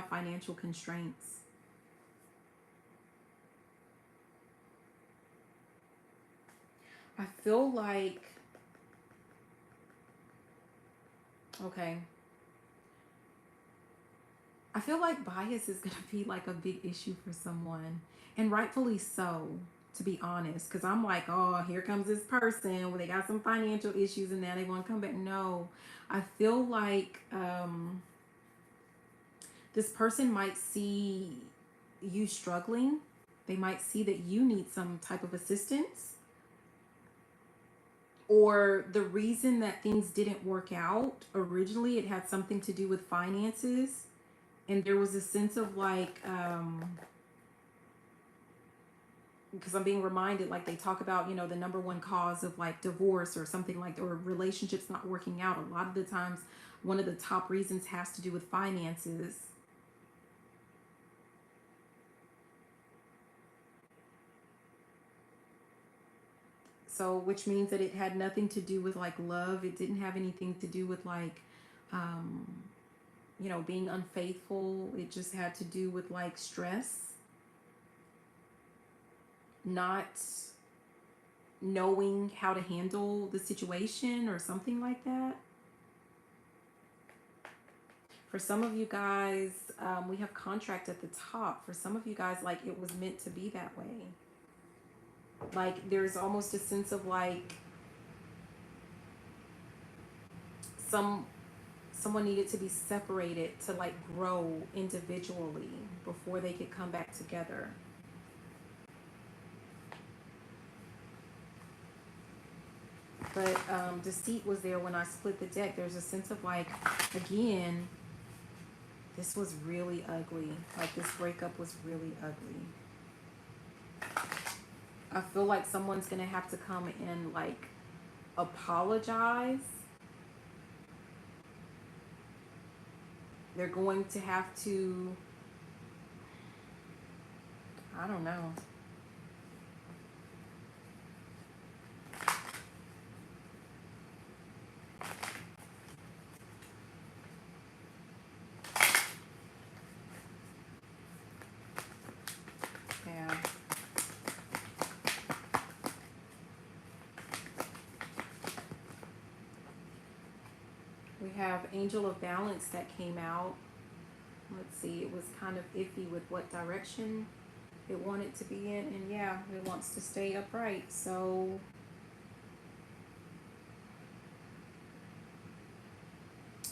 financial constraints. I feel like, okay, I feel like bias is going to be like a big issue for someone, and rightfully so, to be honest, because I'm like, oh, here comes this person where they got some financial issues and now they want to come back. No, I feel like this person might see you struggling. They might see that you need some type of assistance, or the reason that things didn't work out originally, it had something to do with finances. And there was a sense of like, because I'm being reminded, like they talk about, you know, the number one cause of like divorce or something like, or relationships not working out. A lot of the times, one of the top reasons has to do with finances. So, which means that it had nothing to do with like love. It didn't have anything to do with like, um, you know, being unfaithful. It just had to do with like stress, not knowing how to handle the situation or something like that. For some of you guys, we have contract at the top. For some of you guys, like it was meant to be that way. Like there's almost a sense of like someone needed to be separated to like grow individually before they could come back together. But deceit was there when I split the deck. There's a sense of like, again, this was really ugly. Like this breakup was really ugly. I feel like someone's going to have to come and like apologize. They're going to have to, I don't know. Yeah. We have Angel of Balance that came out. Let's see, it was kind of iffy with what direction it wanted to be in. And yeah, it wants to stay upright. So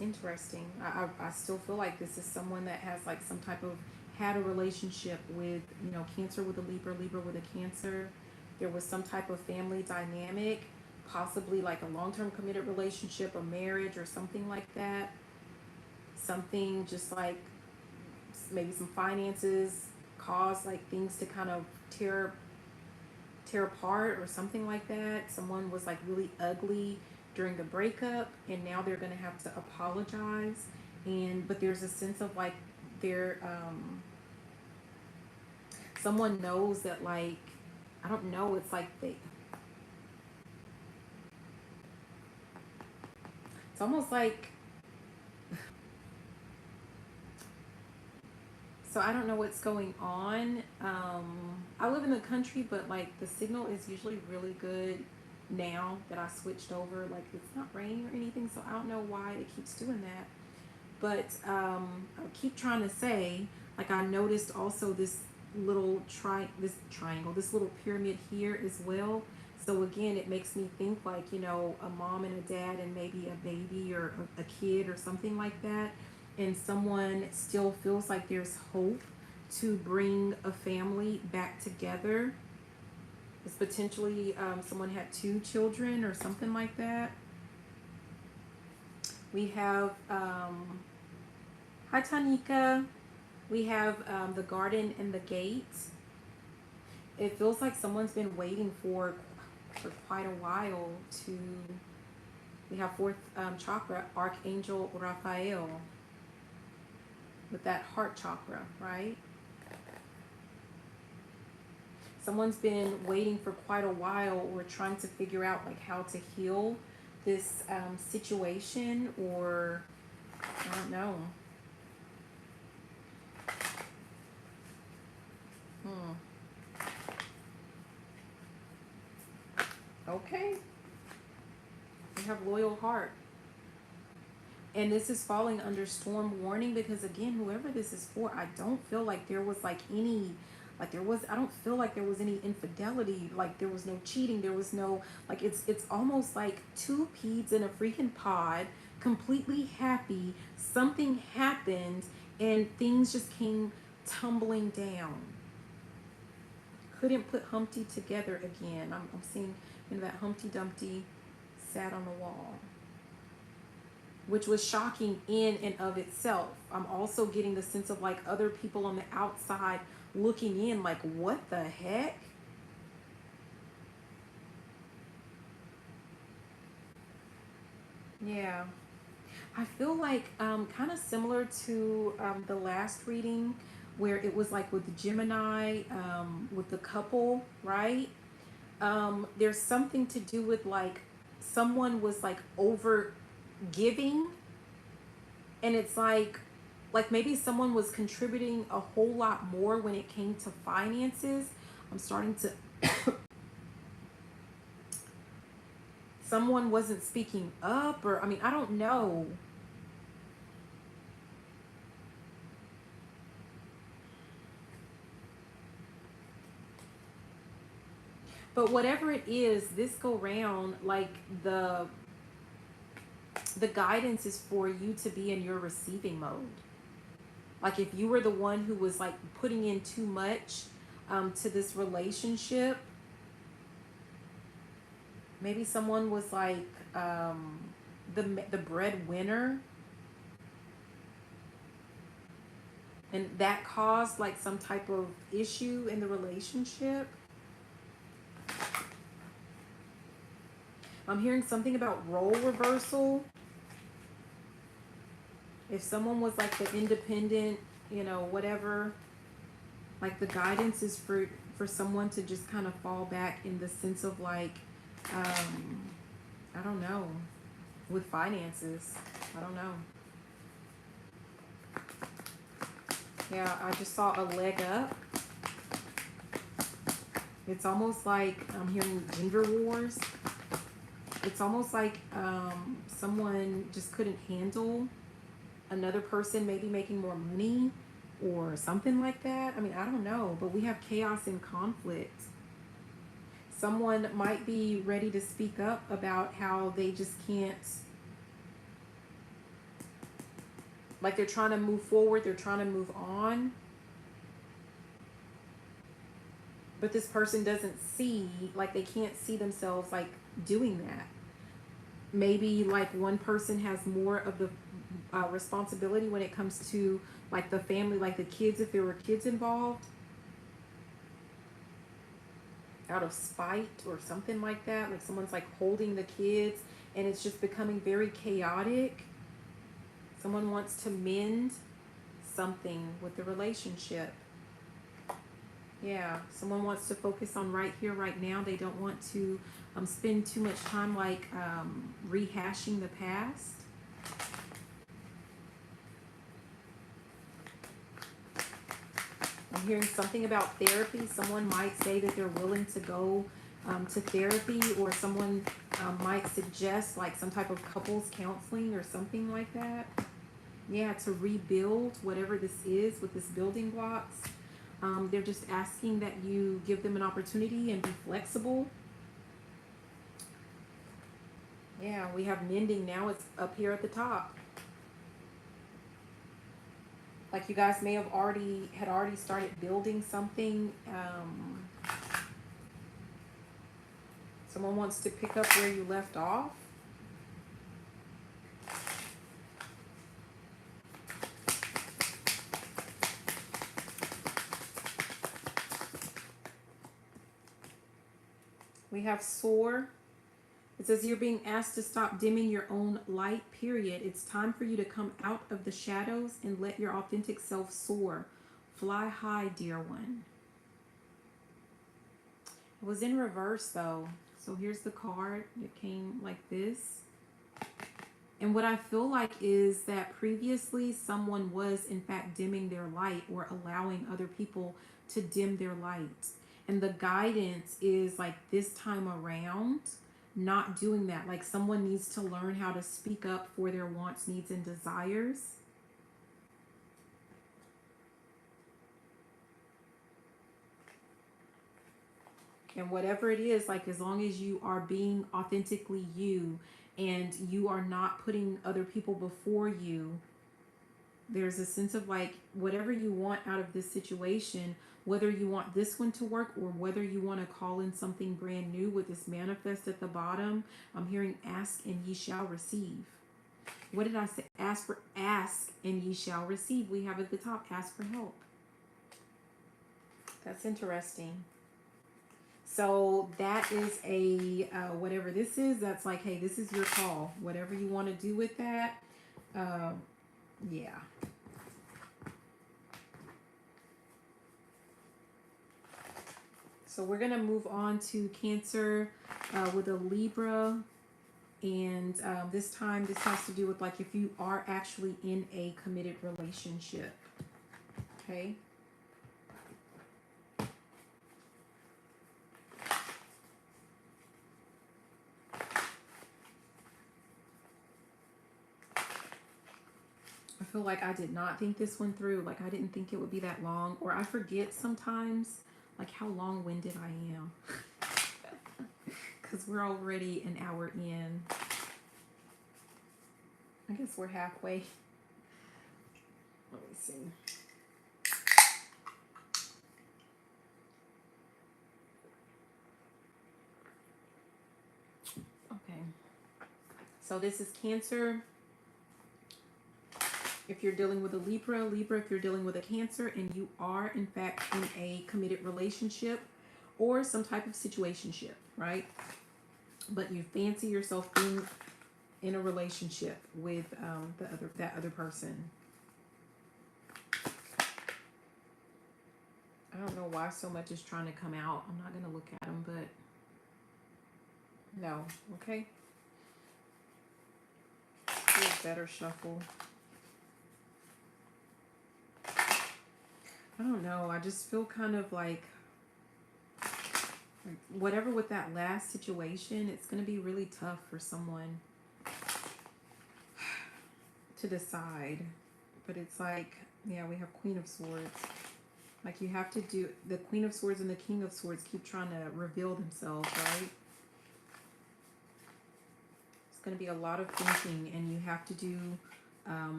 interesting. I still feel like this is someone that has like some type of had a relationship with, you know, Cancer with a Libra, Libra with a Cancer. There was some type of family dynamic, possibly like a long-term committed relationship, a marriage or something like that. Something just like maybe some finances caused like things to kind of tear apart or something like that. Someone was like really ugly during the breakup and now they're going to have to apologize. And but there's a sense of like they're someone knows that, like, I don't know, it's like it's almost like, so I don't know what's going on. I live in the country, but like the signal is usually really good now that I switched over. Like it's not raining or anything, so I don't know why it keeps doing that. But I keep trying to say, like, I noticed also this little triangle, this little pyramid here as well. So again, it makes me think like, you know, a mom and a dad and maybe a baby or a kid or something like that. And someone still feels like there's hope to bring a family back together. It's potentially someone had 2 children or something like that. We have, hi Tanika. We have the garden and the gate. It feels like someone's been waiting for quite a while to, we have 4th chakra, Archangel Raphael, with that heart chakra, right? Someone's been waiting for quite a while or trying to figure out like how to heal this situation, or I don't know. Okay. We have loyal heart. And this is falling under storm warning because, again, whoever this is for, I don't feel like there was like any, like there was, I don't feel like there was any infidelity, like there was no cheating, there was no, like it's almost like 2 peas in a freaking pod, completely happy. Something happened and things just came tumbling down. Couldn't put Humpty together again. I'm seeing, you know, that Humpty Dumpty sat on the wall, which was shocking in and of itself. I'm also getting the sense of like other people on the outside looking in like, what the heck? Yeah. I feel like kind of similar to the last reading where it was like with the Gemini, with the couple, right? There's something to do with like someone was like over giving, and it's like maybe someone was contributing a whole lot more when it came to finances. I'm starting to someone wasn't speaking up, or I mean, I don't know. But whatever it is, this go round, like the guidance is for you to be in your receiving mode. Like if you were the one who was like putting in too much to this relationship, maybe someone was like the breadwinner, and that caused like some type of issue in the relationship. I'm hearing something about role reversal. If someone was like the independent, you know, whatever, like the guidance is for someone to just kind of fall back in the sense of like, I don't know, with finances. I don't know. Yeah, I just saw a leg up. It's almost like I'm hearing gender wars. It's almost like someone just couldn't handle another person maybe making more money or something like that. I mean, I don't know, but we have chaos and conflict. Someone might be ready to speak up about how they just can't, like they're trying to move forward, they're trying to move on, but this person doesn't see, like they can't see themselves like doing that. Maybe like one person has more of the responsibility when it comes to like the family, like the kids, if there were kids involved, out of spite or something like that. Like someone's like holding the kids and it's just becoming very chaotic. Someone wants to mend something with the relationship. Yeah, someone wants to focus on right here, right now. They don't want to spend too much time like rehashing the past. I'm hearing something about therapy. Someone might say that they're willing to go to therapy, or someone might suggest like some type of couples counseling or something like that. Yeah, to rebuild whatever this is with this building blocks. They're just asking that you give them an opportunity and be flexible. Yeah, we have mending now. It's up here at the top. Like you guys may have already started building something. Someone wants to pick up where you left off. We have soar. It says you're being asked to stop dimming your own light, period. It's time for you to come out of the shadows and let your authentic self soar. Fly high, dear one. It was in reverse though. So here's the card. It came like this. And what I feel like is that previously someone was in fact dimming their light or allowing other people to dim their light. And the guidance is like this time around, not doing that. Like someone needs to learn how to speak up for their wants, needs, and desires. And whatever it is, like as long as you are being authentically you and you are not putting other people before you, there's a sense of like whatever you want out of this situation, whether you want this one to work or whether you want to call in something brand new with this manifest at the bottom. I'm hearing ask and ye shall receive. What did I say? Ask and ye shall receive. We have at the top, ask for help. That's interesting. So that is a, whatever this is, that's like, hey, this is your call. Whatever you want to do with that. Yeah. So we're going to move on to Cancer with a Libra. And this time, this has to do with like if you are actually in a committed relationship. Okay. I feel like I did not think this one through. Like I didn't think it would be that long. Or I forget sometimes like how long-winded I am. Because we're already an hour in. I guess we're halfway. Let me see. Okay. So this is Cancer. If you're dealing with a Libra, if you're dealing with a Cancer, and you are in fact in a committed relationship or some type of situationship, right? But you fancy yourself being in a relationship with that other person. I don't know why so much is trying to come out. I'm not going to look at them, but no. Okay. Do a better shuffle. I don't know. I just feel kind of like whatever with that last situation, it's going to be really tough for someone to decide. But it's like, yeah, we have Queen of Swords. Like you have to do, the Queen of Swords and the King of Swords keep trying to reveal themselves, right? It's going to be a lot of thinking, and you have to do,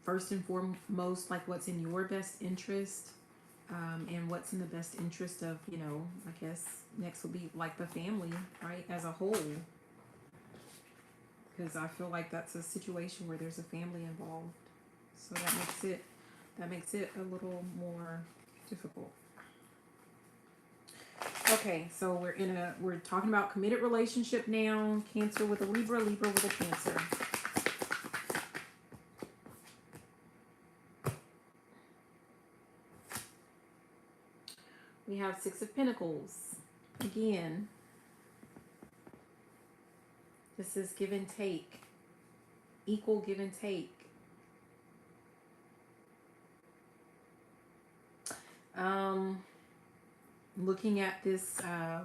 first and foremost, like what's in your best interest. And what's in the best interest of, you know, I guess next will be like the family, right, as a whole. Because I feel like that's a situation where there's a family involved. So that makes it a little more difficult. Okay, so we're talking about committed relationship now. Cancer with a Libra, Libra with a Cancer. We have Six of Pentacles. Again, this is give and take. Equal give and take. Looking at this, I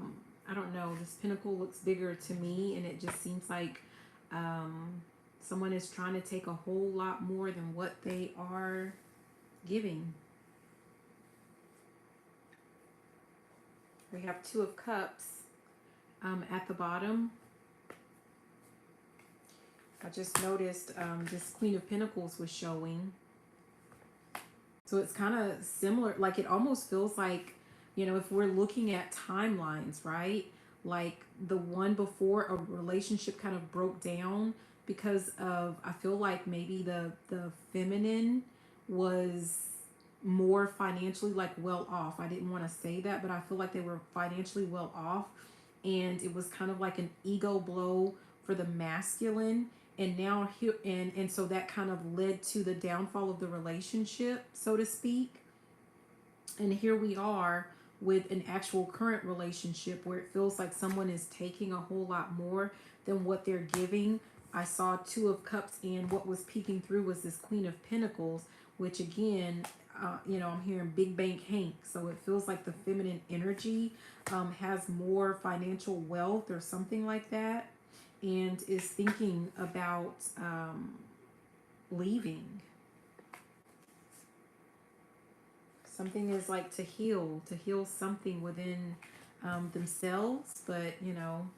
don't know, this pentacle looks bigger to me, and it just seems like someone is trying to take a whole lot more than what they are giving. We have Two of Cups at the bottom. I just noticed this Queen of Pentacles was showing. So it's kind of similar. Like it almost feels like, you know, if we're looking at timelines, right? Like the one before a relationship kind of broke down because of, I feel like maybe the feminine was more financially like well off. I didn't want to say that, but I feel like they were financially well off, and it was kind of like an ego blow for the masculine, and now here and so that kind of led to the downfall of the relationship, so to speak. And here we are with an actual current relationship where it feels like someone is taking a whole lot more than what they're giving. I saw Two of Cups, and what was peeking through was this Queen of Pentacles, which again, you know, I'm hearing Big Bank Hank. So it feels like the feminine energy has more financial wealth or something like that, and is thinking about leaving. Something is like to heal something within themselves, but you know,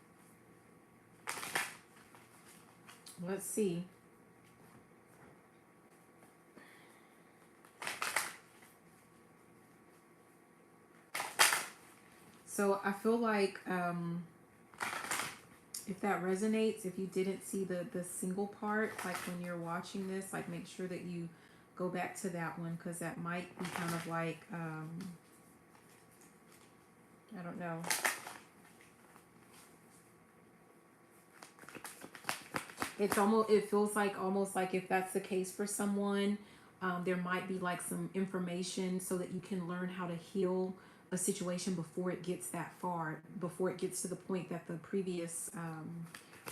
let's see. So I feel like if that resonates, if you didn't see the single part, like when you're watching this, like make sure that you go back to that one, because that might be kind of like, I don't know. It feels like almost like if that's the case for someone, there might be like some information so that you can learn how to heal a situation before it gets that far, before it gets to the point that the previous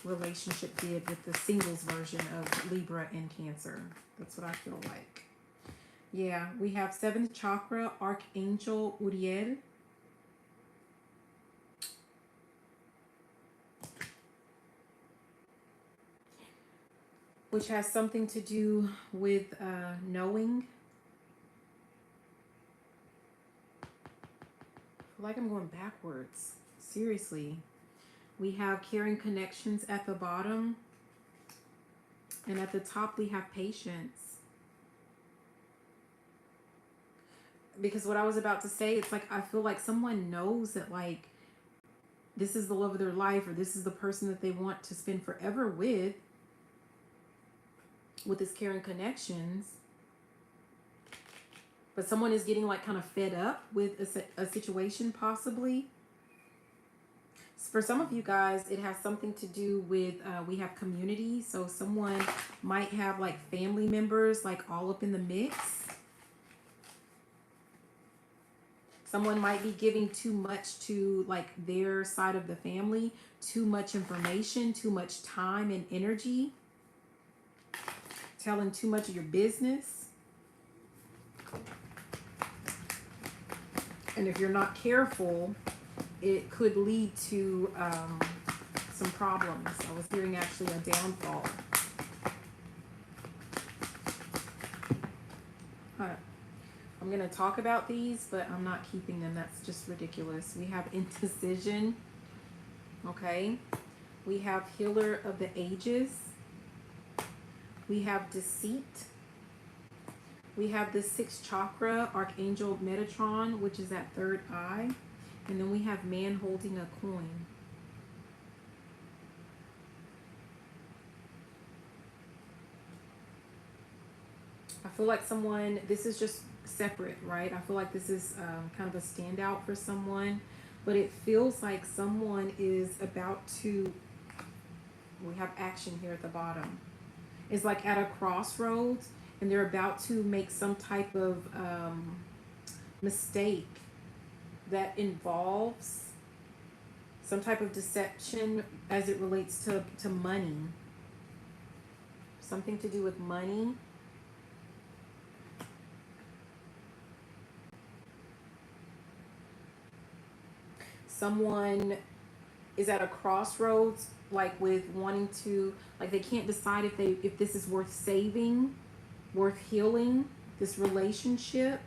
relationship did with the singles version of Libra and Cancer. That's what I feel like. Yeah, we have 7th chakra, Archangel Uriel. Which has something to do with knowing. I feel like I'm going backwards. Seriously. We have caring connections at the bottom. And at the top we have patience. Because what I was about to say, it's like I feel like someone knows that like this is the love of their life, or this is the person that they want to spend forever with this caring connections. But someone is getting like kind of fed up with a situation possibly. For some of you guys, it has something to do with, we have community. So someone might have like family members like all up in the mix. Someone might be giving too much to like their side of the family, too much information, too much time and energy, telling too much of your business. And if you're not careful, it could lead to some problems. I was hearing actually a downfall. I'm going to talk about these, but I'm not keeping them. That's just ridiculous. We have indecision. Okay. We have healer of the ages. We have deceit. We have the 6th chakra, Archangel Metatron, which is that third eye. And then we have man holding a coin. I feel like someone, this is just separate, right? I feel like this is kind of a standout for someone. But it feels like someone is about to, we have action here at the bottom. It's like at a crossroads, and they're about to make some type of mistake that involves some type of deception as it relates to money. Something to do with money. Someone is at a crossroads, like with wanting to, like they can't decide if this is worth saving, worth healing, this relationship.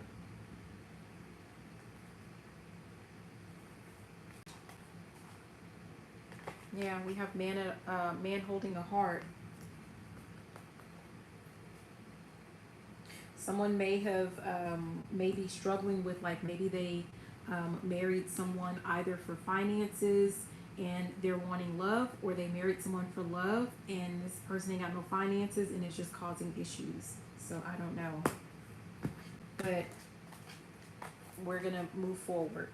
Yeah, we have man holding a heart. Someone may have maybe struggling with, like, maybe they married someone either for finances and they're wanting love, or they married someone for love and this person ain't got no finances and it's just causing issues. So I don't know, but we're gonna move forward.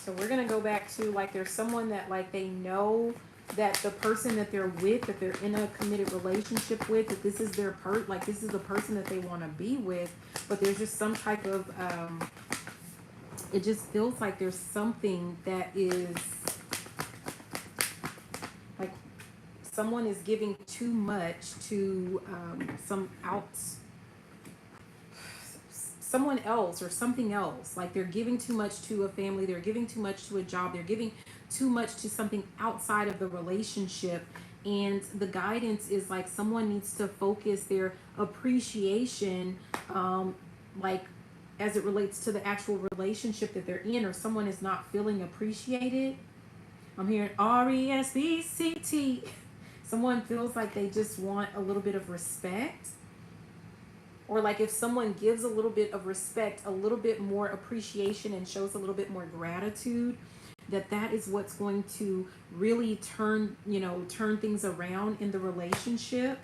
So we're going to go back to, like, there's someone that, like, they know that the person that they're with, that they're in a committed relationship with, that this is their like, this is the person that they want to be with, but there's just some type of, it just feels like there's something that is, like, someone is giving too much to someone else or something else. Like, they're giving too much to a family, they're giving too much to a job, they're giving too much to something outside of the relationship. And the guidance is like someone needs to focus their appreciation, like, as it relates to the actual relationship that they're in, or someone is not feeling appreciated. I'm hearing RESPCT. Someone feels like they just want a little bit of respect. Or, like, if someone gives a little bit of respect, a little bit more appreciation, and shows a little bit more gratitude, that is what's going to really turn things around in the relationship.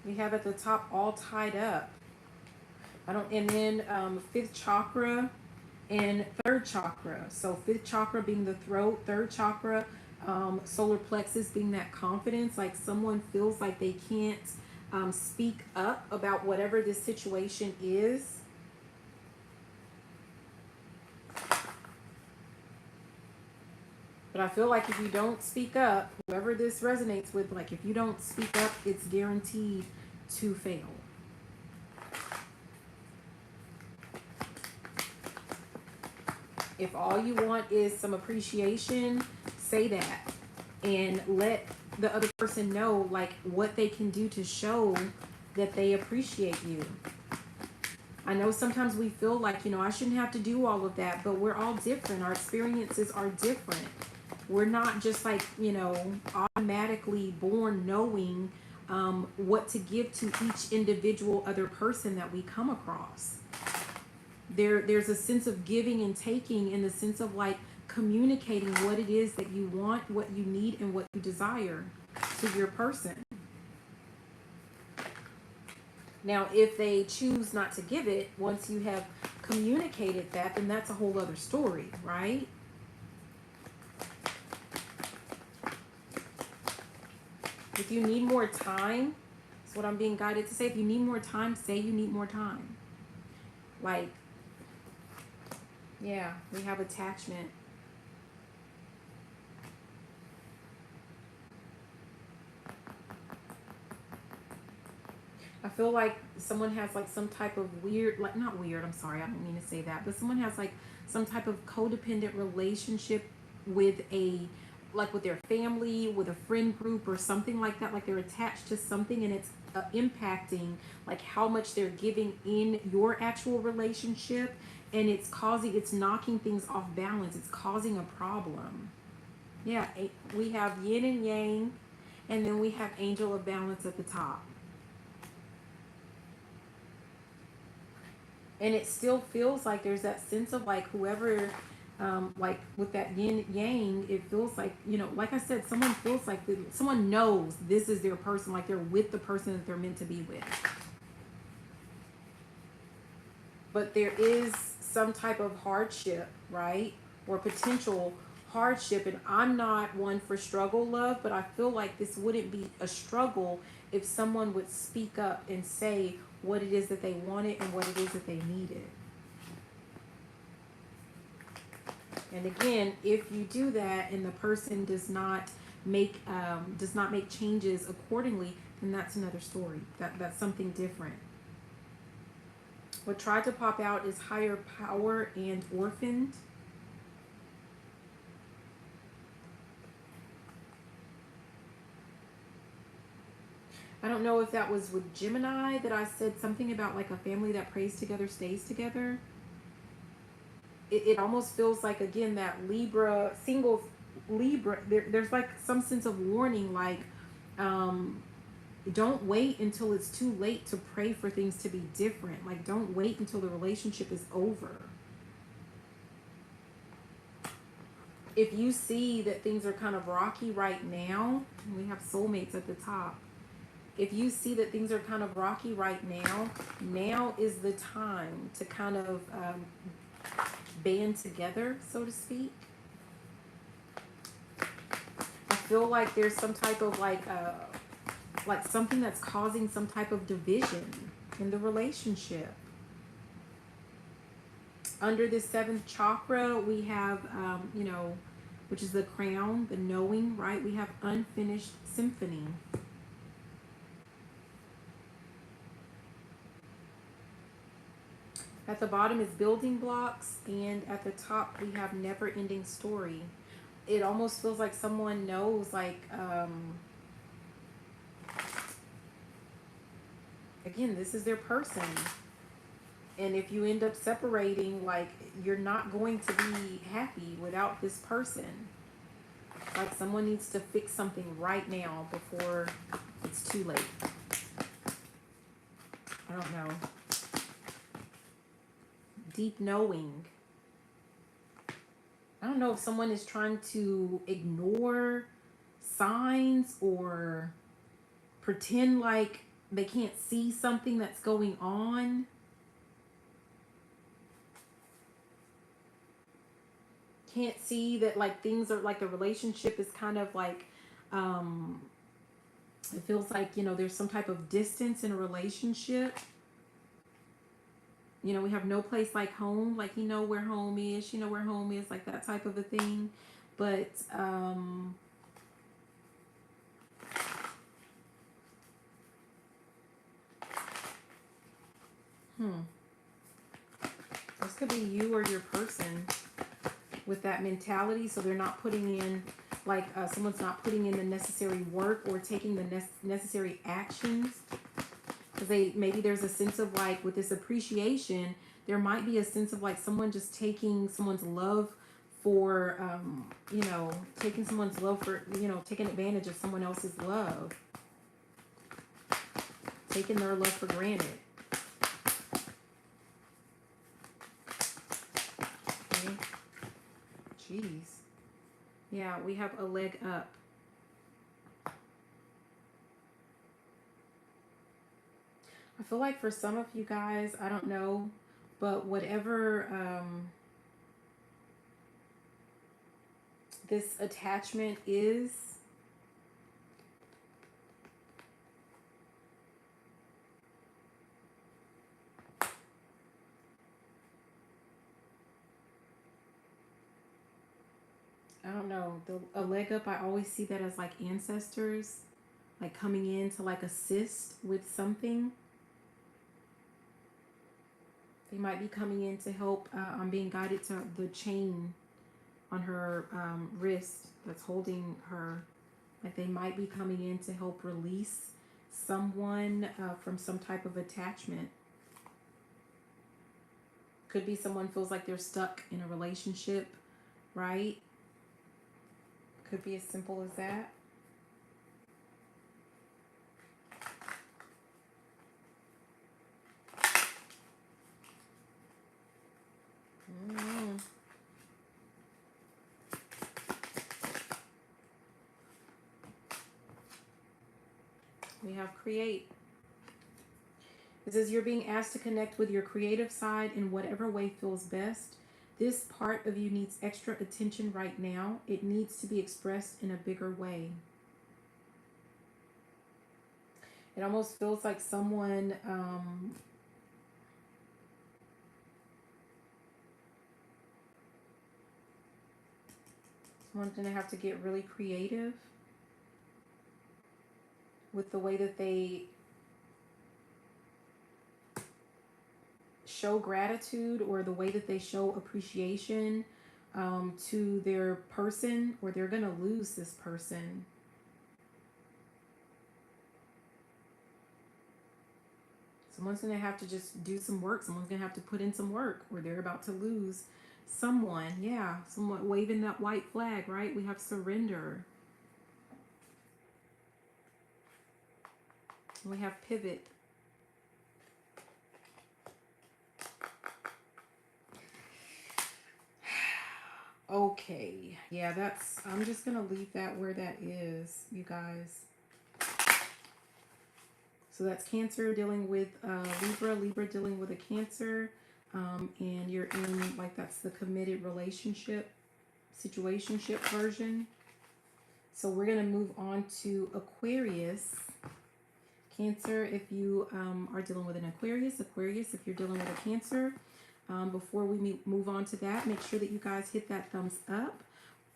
We have at the top all tied up. And then fifth chakra and third chakra. So fifth chakra being the throat, third chakra, solar plexus being that confidence, like someone feels like they can't speak up about whatever this situation is. But I feel like if you don't speak up, whoever this resonates with, like if you don't speak up, it's guaranteed to fail. If all you want is some appreciation, say that. And let the other person know like what they can do to show that they appreciate you. I know sometimes we feel like, you know, I shouldn't have to do all of that, but we're all different. Our experiences are different. We're not just like, you know, automatically born knowing what to give to each individual other person that we come across. There's a sense of giving and taking in the sense of like communicating what it is that you want, what you need, and what you desire to your person. Now, if they choose not to give it, once you have communicated that, then that's a whole other story, right? If you need more time, that's what I'm being guided to say. If you need more time, say you need more time. Like, yeah, we have attachment. I feel like someone has like some type of weird, like not weird, I'm sorry, I don't mean to say that, but someone has like some type of codependent relationship with with their family, with a friend group or something like that. Like they're attached to something and it's impacting like how much they're giving in your actual relationship, and it's knocking things off balance. It's causing a problem. Yeah, we have yin and yang, and then we have angel of balance at the top. And it still feels like there's that sense of like whoever, like with that yin yang, it feels like, you know, like I said, someone feels like someone knows this is their person, like they're with the person that they're meant to be with. But there is some type of hardship, right? Or potential hardship. And I'm not one for struggle love, but I feel like this wouldn't be a struggle if someone would speak up and say what it is that they wanted and what it is that they needed. And again, if you do that and the person does not make changes accordingly, then that's another story. That's something different. What tried to pop out is higher power and orphaned. I don't know if that was with Gemini that I said something about like a family that prays together stays together. It almost feels like, again, that Libra Single, there's like some sense of warning, like don't wait until it's too late to pray for things to be different. Like don't wait until the relationship is over. If you see that things are kind of rocky right now, we have soulmates at the top. If you see that things are kind of rocky right now, now is the time to kind of band together, so to speak. I feel like there's some type of like something that's causing some type of division in the relationship. Under the seventh chakra, we have, you know, which is the crown, the knowing, right? We have unfinished symphony. At the bottom is building blocks, and at the top we have never-ending story. It almost feels like someone knows, like, again, this is their person. And if you end up separating, like, you're not going to be happy without this person. Like someone needs to fix something right now before it's too late. I don't know. Deep knowing. I don't know if someone is trying to ignore signs or pretend like they can't see something that's going on. Can't see that like things are like the relationship is kind of like it feels like, you know, there's some type of distance in a relationship. You know, we have no place like home, like you know where home is, you know where home is, like that type of a thing. But this could be you or your person with that mentality. So they're not putting in, like someone's not putting in the necessary work or taking the necessary actions. Because maybe there's a sense of like with this appreciation, there might be a sense of like someone just taking someone's love for, you know, taking someone's love for, you know, taking advantage of someone else's love. Taking their love for granted. Okay. Jeez. Yeah, we have a leg up. I feel like for some of you guys, I don't know, but whatever this attachment is, I don't know, a leg up, I always see that as like ancestors, like coming in to like assist with something. They might be coming in to help. I'm being guided to the chain on her wrist that's holding her. Like they might be coming in to help release someone from some type of attachment. Could be someone feels like they're stuck in a relationship, right? Could be as simple as that. We have create. It says you're being asked to connect with your creative side in whatever way feels best. This part of you needs extra attention right now. It needs to be expressed in a bigger way. It almost feels like someone someone's going to have to get really creative with the way that they show gratitude or the way that they show appreciation to their person, or they're going to lose this person. Someone's going to have to just do some work. Someone's going to have to put in some work, or they're about to lose someone. Yeah, someone waving that white flag, right? We have surrender. We have pivot. Okay, yeah, that's, I'm just gonna leave that where that is, you guys. So that's Cancer dealing with Libra dealing with a Cancer, and you're in, like, that's the committed relationship, situationship version. So we're gonna move on to Aquarius. Cancer, if you are dealing with an Aquarius, if you're dealing with a Cancer. Before we move on to that, make sure that you guys hit that thumbs up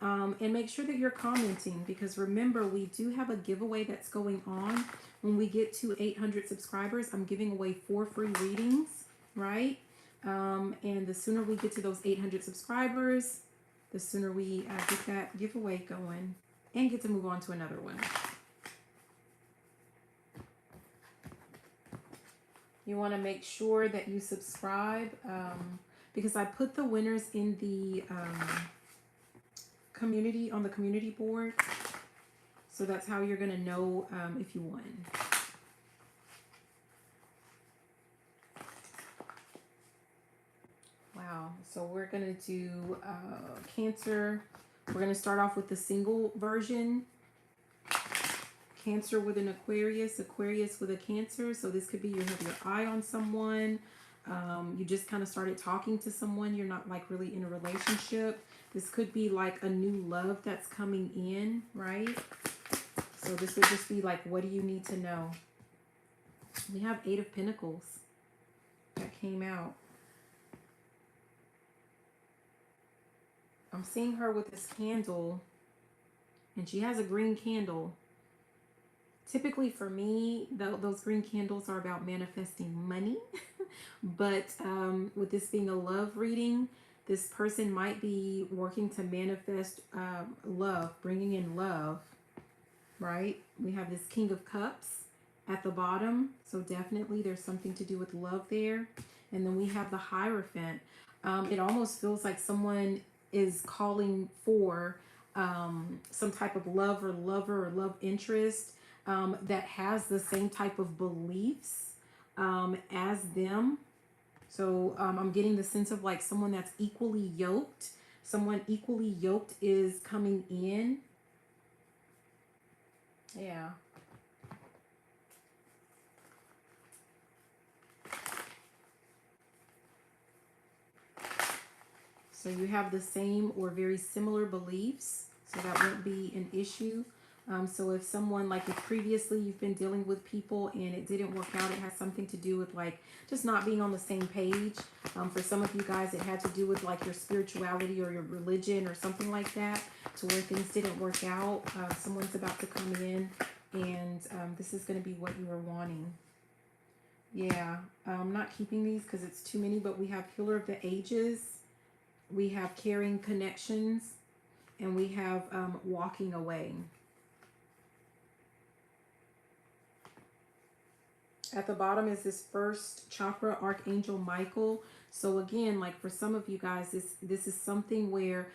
and make sure that you're commenting, because remember, we do have a giveaway that's going on. When we get to 800 subscribers, I'm giving away 4 free readings, right? And the sooner we get to those 800 subscribers, the sooner we get that giveaway going and get to move on to another one. You want to make sure that you subscribe because I put the winners in the community, on the community board. So that's how you're going to know if you won. Wow. So we're going to do Cancer. We're going to start off with the single version. Cancer with an Aquarius, Aquarius with a Cancer. So this could be you have your eye on someone. You just kind of started talking to someone. You're not like really in a relationship. This could be like a new love that's coming in, right? So this would just be like, what do you need to know? We have 8 of Pentacles that came out. I'm seeing her with this candle, and she has a green candle. Typically for me, those green candles are about manifesting money. But with this being a love reading, this person might be working to manifest love, bringing in love, right? We have this King of Cups at the bottom. So definitely there's something to do with love there. And then we have the Hierophant. It almost feels like someone is calling for some type of love or lover or love interest that has the same type of beliefs as them. So I'm getting the sense of like someone that's equally yoked. Someone equally yoked is coming in. Yeah. So you have the same or very similar beliefs, so that won't be an issue. So if someone, like if previously you've been dealing with people and it didn't work out, it has something to do with like just not being on the same page. For some of you guys, it had to do with like your spirituality or your religion or something like that, to where things didn't work out. Someone's about to come in, and this is going to be what you were wanting. Yeah, I'm not keeping these because it's too many, but we have Healer of the Ages. We have Caring Connections, and we have Walking Away. At the bottom is this first chakra, Archangel Michael. So again, like for some of you guys, this is something where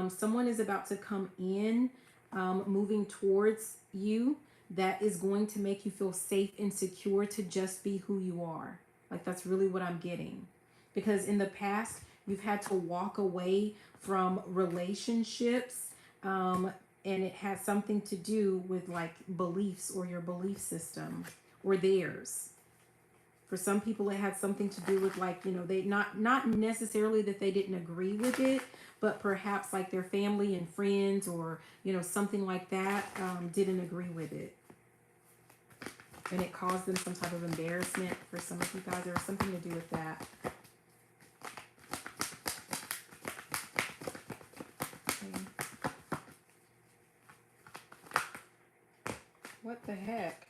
someone is about to come in, moving towards you, that is going to make you feel safe and secure to just be who you are. Like that's really what I'm getting. Because in the past, you've had to walk away from relationships, and it has something to do with like beliefs or your belief system or theirs. For some people, it had something to do with like, you know, they not necessarily that they didn't agree with it, but perhaps like their family and friends or, you know, something like that didn't agree with it. And it caused them some type of embarrassment. For some of you guys, there was something to do with that. What the heck?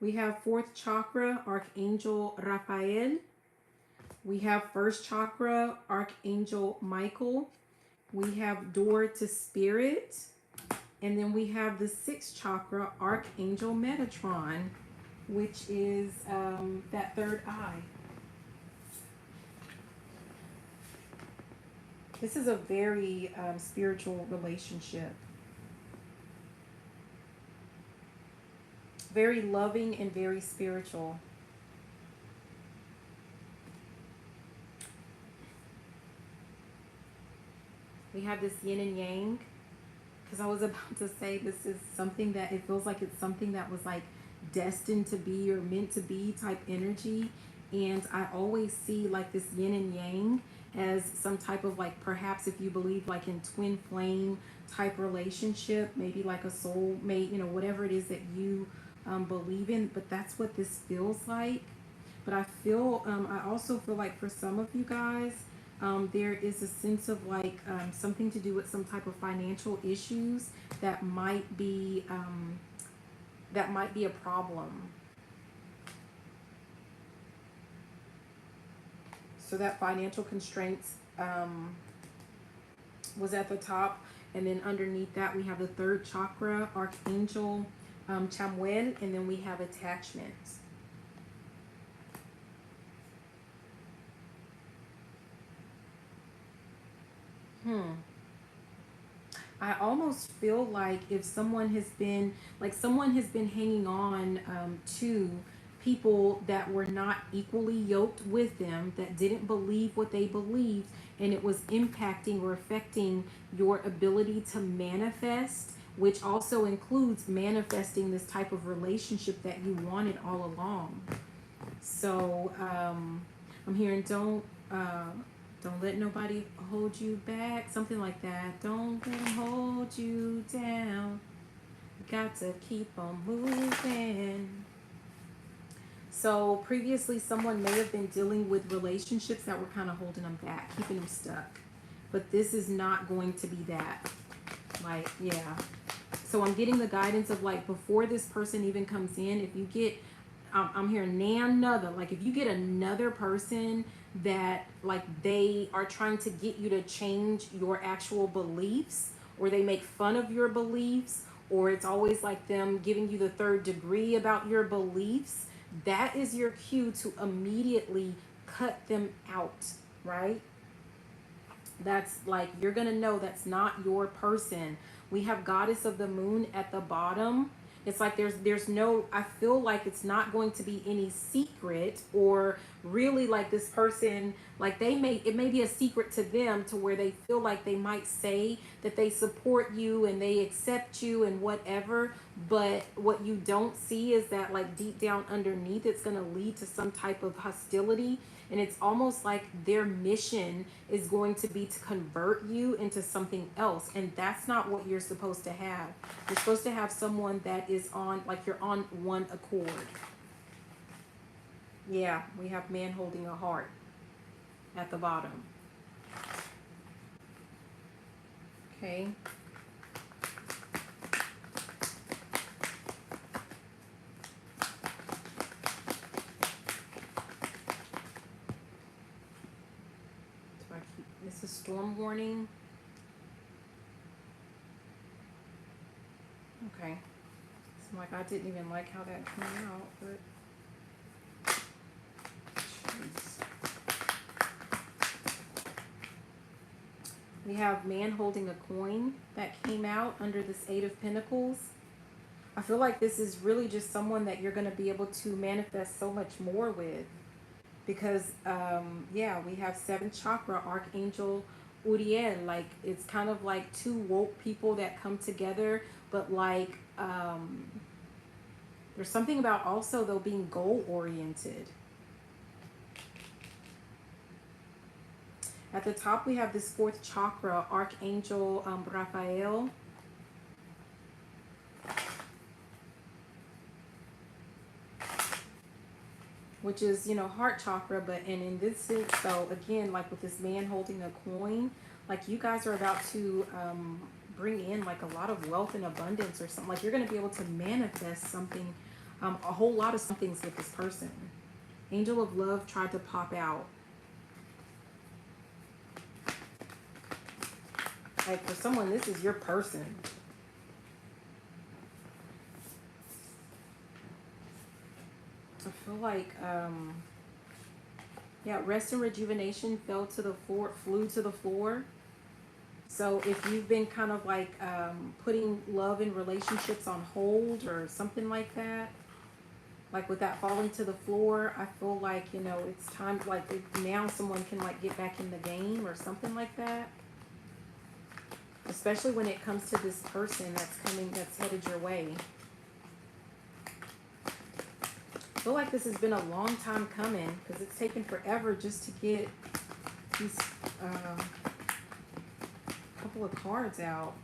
We have fourth chakra, Archangel Raphael. We have first chakra, Archangel Michael. We have door to spirit. And then we have the sixth chakra, Archangel Metatron, which is that third eye. This is a very spiritual relationship. Very loving and very spiritual. We have this yin and yang. Because I was about to say this is something that it feels like it's something that was like destined to be or meant to be type energy. And I always see like this yin and yang as some type of like, perhaps if you believe like in twin flame type relationship, maybe like a soul mate, you know, whatever it is that you believe in, but that's what this feels like. But I feel, I also feel like for some of you guys, there is a sense of like something to do with some type of financial issues that might be a problem. So that financial constraints was at the top, and then underneath that we have the third chakra, Archangel Chamuel, and then we have attachment. I almost feel like if someone has been hanging on to people that were not equally yoked with them, that didn't believe what they believed, and it was impacting or affecting your ability to manifest which also includes manifesting this type of relationship that you wanted all along. So I'm hearing don't let nobody hold you back, something like that. Don't let them hold you down. Got to keep on moving. So previously, someone may have been dealing with relationships that were kind of holding them back, keeping them stuck. But this is not going to be that. Like, yeah. So I'm getting the guidance of like, before this person even comes in, if you get, I'm hearing another, like if you get another person that like they are trying to get you to change your actual beliefs, or they make fun of your beliefs, or it's always like them giving you the third degree about your beliefs, that is your cue to immediately cut them out, right? That's like, you're gonna know that's not your person. We have Goddess of the Moon at the bottom. It's like there's no, I feel like it's not going to be any secret, or really like this person, like it may be a secret to them, to where they feel like they might say that they support you and they accept you and whatever, but what you don't see is that like deep down underneath, it's going to lead to some type of hostility. And it's almost like their mission is going to be to convert you into something else. And that's not what you're supposed to have. You're supposed to have someone that is on, like you're on one accord. Yeah, we have man holding a heart at the bottom. Okay. This is storm warning. Okay. So like, I didn't even like how that came out, but jeez. We have man holding a coin that came out under this Eight of Pentacles. I feel like this is really just someone that you're going to be able to manifest so much more with. Because, yeah, we have 7th chakra, Archangel Uriel. Like, it's kind of like two woke people that come together. But, like, there's something about also, though, being goal-oriented. At the top, we have this 4th chakra, Archangel Raphael. Which is, you know, heart chakra, but and in this sense, so again, like with this man holding a coin, like you guys are about to bring in like a lot of wealth and abundance or something. Like you're going to be able to manifest something, a whole lot of somethings with this person. Angel of Love tried to pop out. Like for someone, this is your person. I feel like, yeah, rest and rejuvenation flew to the floor. So if you've been kind of like putting love in relationships on hold or something like that, like with that falling to the floor, I feel like, you know, it's time, like now someone can like get back in the game or something like that. Especially when it comes to this person that's headed your way. I feel like this has been a long time coming because it's taken forever just to get these couple of cards out.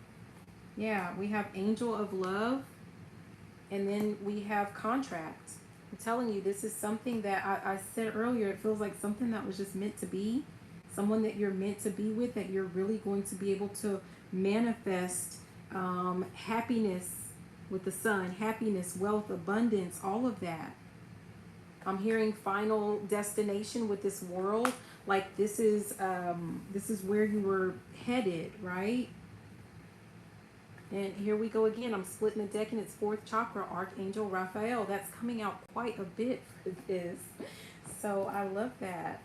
Yeah, we have Angel of Love, and then we have Contract. I'm telling you, this is something that I said earlier, it feels like something that was just meant to be. Someone that you're meant to be with, that you're really going to be able to manifest happiness with the sun, happiness, wealth, abundance, all of that. I'm hearing final destination with this world. Like this is where you were headed, right? And here we go again. I'm splitting the deck in its 4th chakra, Archangel Raphael. That's coming out quite a bit for this. So I love that.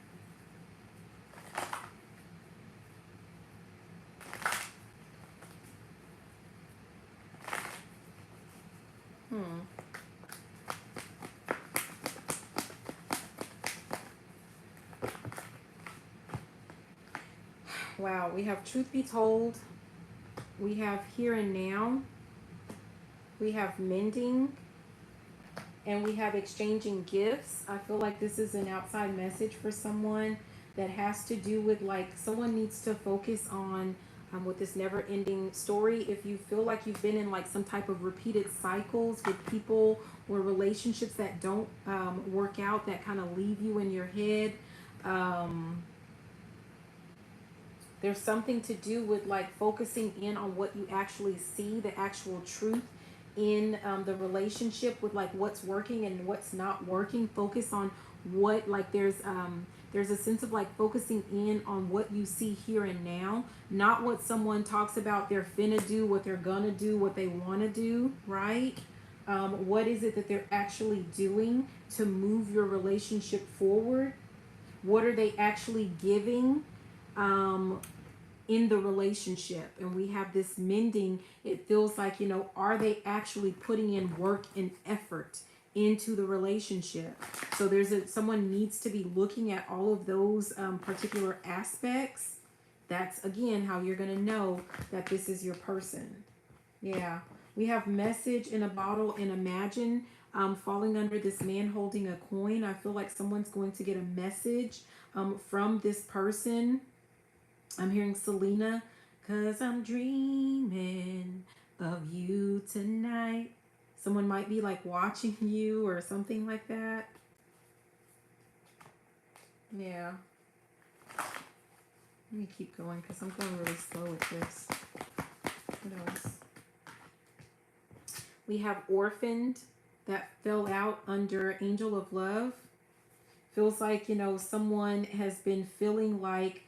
Wow, we have Truth Be Told. We have Here and Now. We have mending, and we have exchanging gifts. I feel like this is an outside message for someone that has to do with like someone needs to focus on with this never ending story. If you feel like you've been in like some type of repeated cycles with people or relationships that don't work out, that kind of leave you in your head, there's something to do with like focusing in on what you actually see, the actual truth in the relationship, with like what's working and what's not working. Focus on what, like there's a sense of like focusing in on what you see here and now, not what someone talks about they're finna do, what they're gonna do, what they want to do, right? What is it that they're actually doing to move your relationship forward? What are they actually giving in the relationship? And we have this mending. It feels like, you know, are they actually putting in work and effort into the relationship? So someone needs to be looking at all of those particular aspects. That's again how you're going to know that this is your person. Yeah, we have message in a bottle and imagine falling under this man holding a coin. I feel like someone's going to get a message from this person. I'm hearing Selena, 'cause I'm dreaming of you tonight. Someone might be like watching you or something like that. Yeah. Let me keep going because I'm going really slow with this. What else? We have orphaned, that fell out under angel of love. Feels like, you know, someone has been feeling like,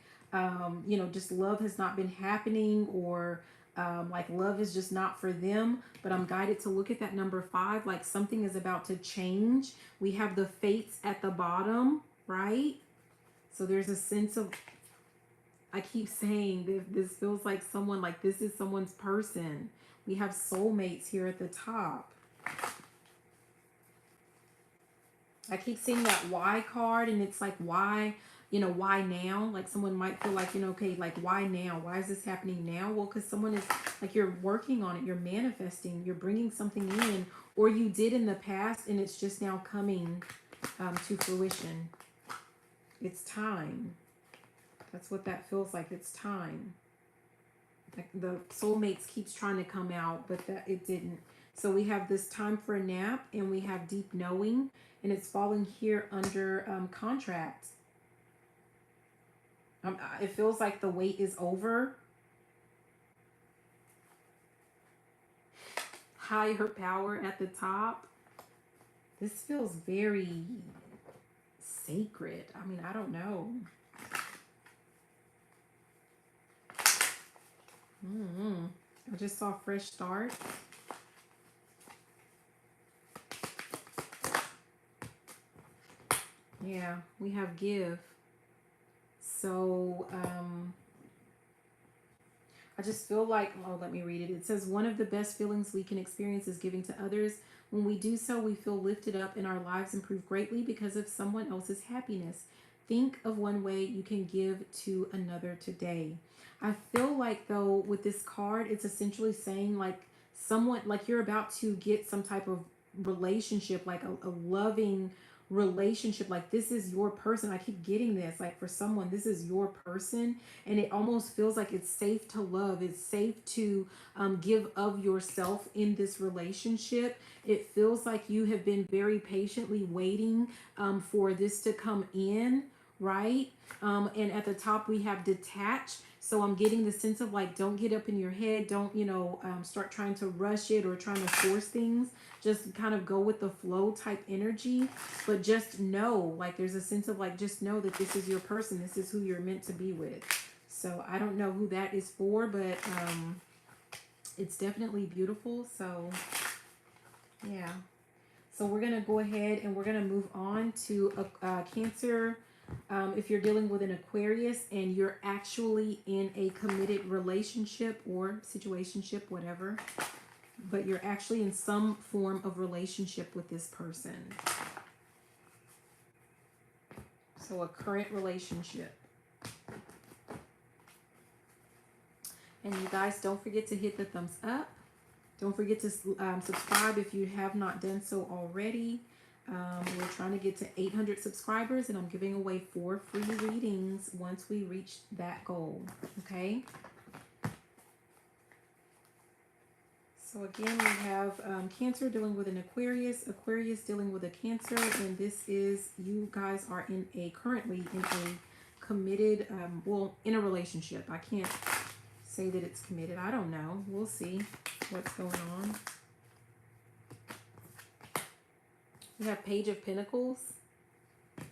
you know, just love has not been happening, or like love is just not for them. But I'm guided to look at that number 5, like something is about to change. We have the fates at the bottom, right? So there's a sense of, I keep saying this feels like someone, like this is someone's person. We have soulmates here at the top. I keep seeing that why card, and it's like, why, you know, why now? Like someone might feel like, you know, okay, like why now? Why is this happening now? Well, because someone is like, you're working on it, you're manifesting, you're bringing something in, or you did in the past, and it's just now coming to fruition. It's time. That's what that feels like. It's time. Like the soulmates keeps trying to come out, but that it didn't. So we have this time for a nap, and we have deep knowing, and it's falling here under contract. It feels like the wait is over. Higher power at the top. This feels very sacred. I mean, I don't know. I just saw fresh start. Yeah, we have give. So, I just feel like, oh, let me read it. It says, one of the best feelings we can experience is giving to others. When we do so, we feel lifted up and our lives improve greatly because of someone else's happiness. Think of one way you can give to another today. I feel like, though, with this card, it's essentially saying like someone, like you're about to get some type of relationship, like a loving relationship. Like this is your person. I keep getting this, like for someone, this is your person, and it almost feels like it's safe to love. It's safe to give of yourself in this relationship. It feels like you have been very patiently waiting for this to come in, right? And at the top we have detach. So I'm getting the sense of like, don't get up in your head. Don't, you know, start trying to rush it or trying to force things. Just kind of go with the flow type energy. But just know, like there's a sense of like, just know that this is your person. This is who you're meant to be with. So I don't know who that is for, but it's definitely beautiful. So yeah. So we're going to go ahead and we're going to move on to Cancer. If you're dealing with an Aquarius and you're actually in a committed relationship or situationship, whatever, but you're actually in some form of relationship with this person. So a current relationship. And you guys don't forget to hit the thumbs up. Don't forget to subscribe if you have not done so already. We're trying to get to 800 subscribers, and I'm giving away 4 free readings once we reach that goal. Okay. So again, we have Cancer dealing with an Aquarius, Aquarius dealing with a Cancer, and this is, you guys are currently in a committed, well, in a relationship. I can't say that it's committed. I don't know. We'll see what's going on. We have Page of Pentacles. I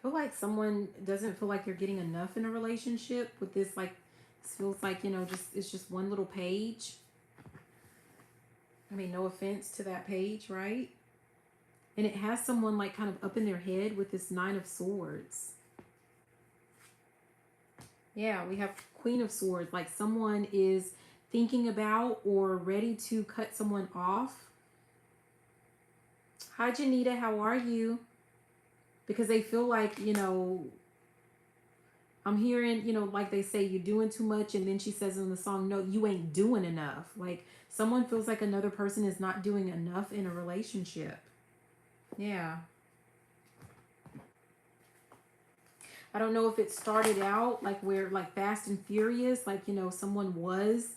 feel like someone doesn't feel like you're getting enough in a relationship with this, like, feels like, you know, it's just one little page. I mean, no offense to that page, right? And it has someone like kind of up in their head with this 9 of Swords. Yeah, we have Queen of Swords, like someone is thinking about or ready to cut someone off. Hi, Janita, how are you? Because they feel like, you know, I'm hearing, you know, like they say, you're doing too much. And then she says in the song, no, you ain't doing enough. Like someone feels like another person is not doing enough in a relationship. Yeah. I don't know if it started out like where like Fast and Furious, like, you know, someone was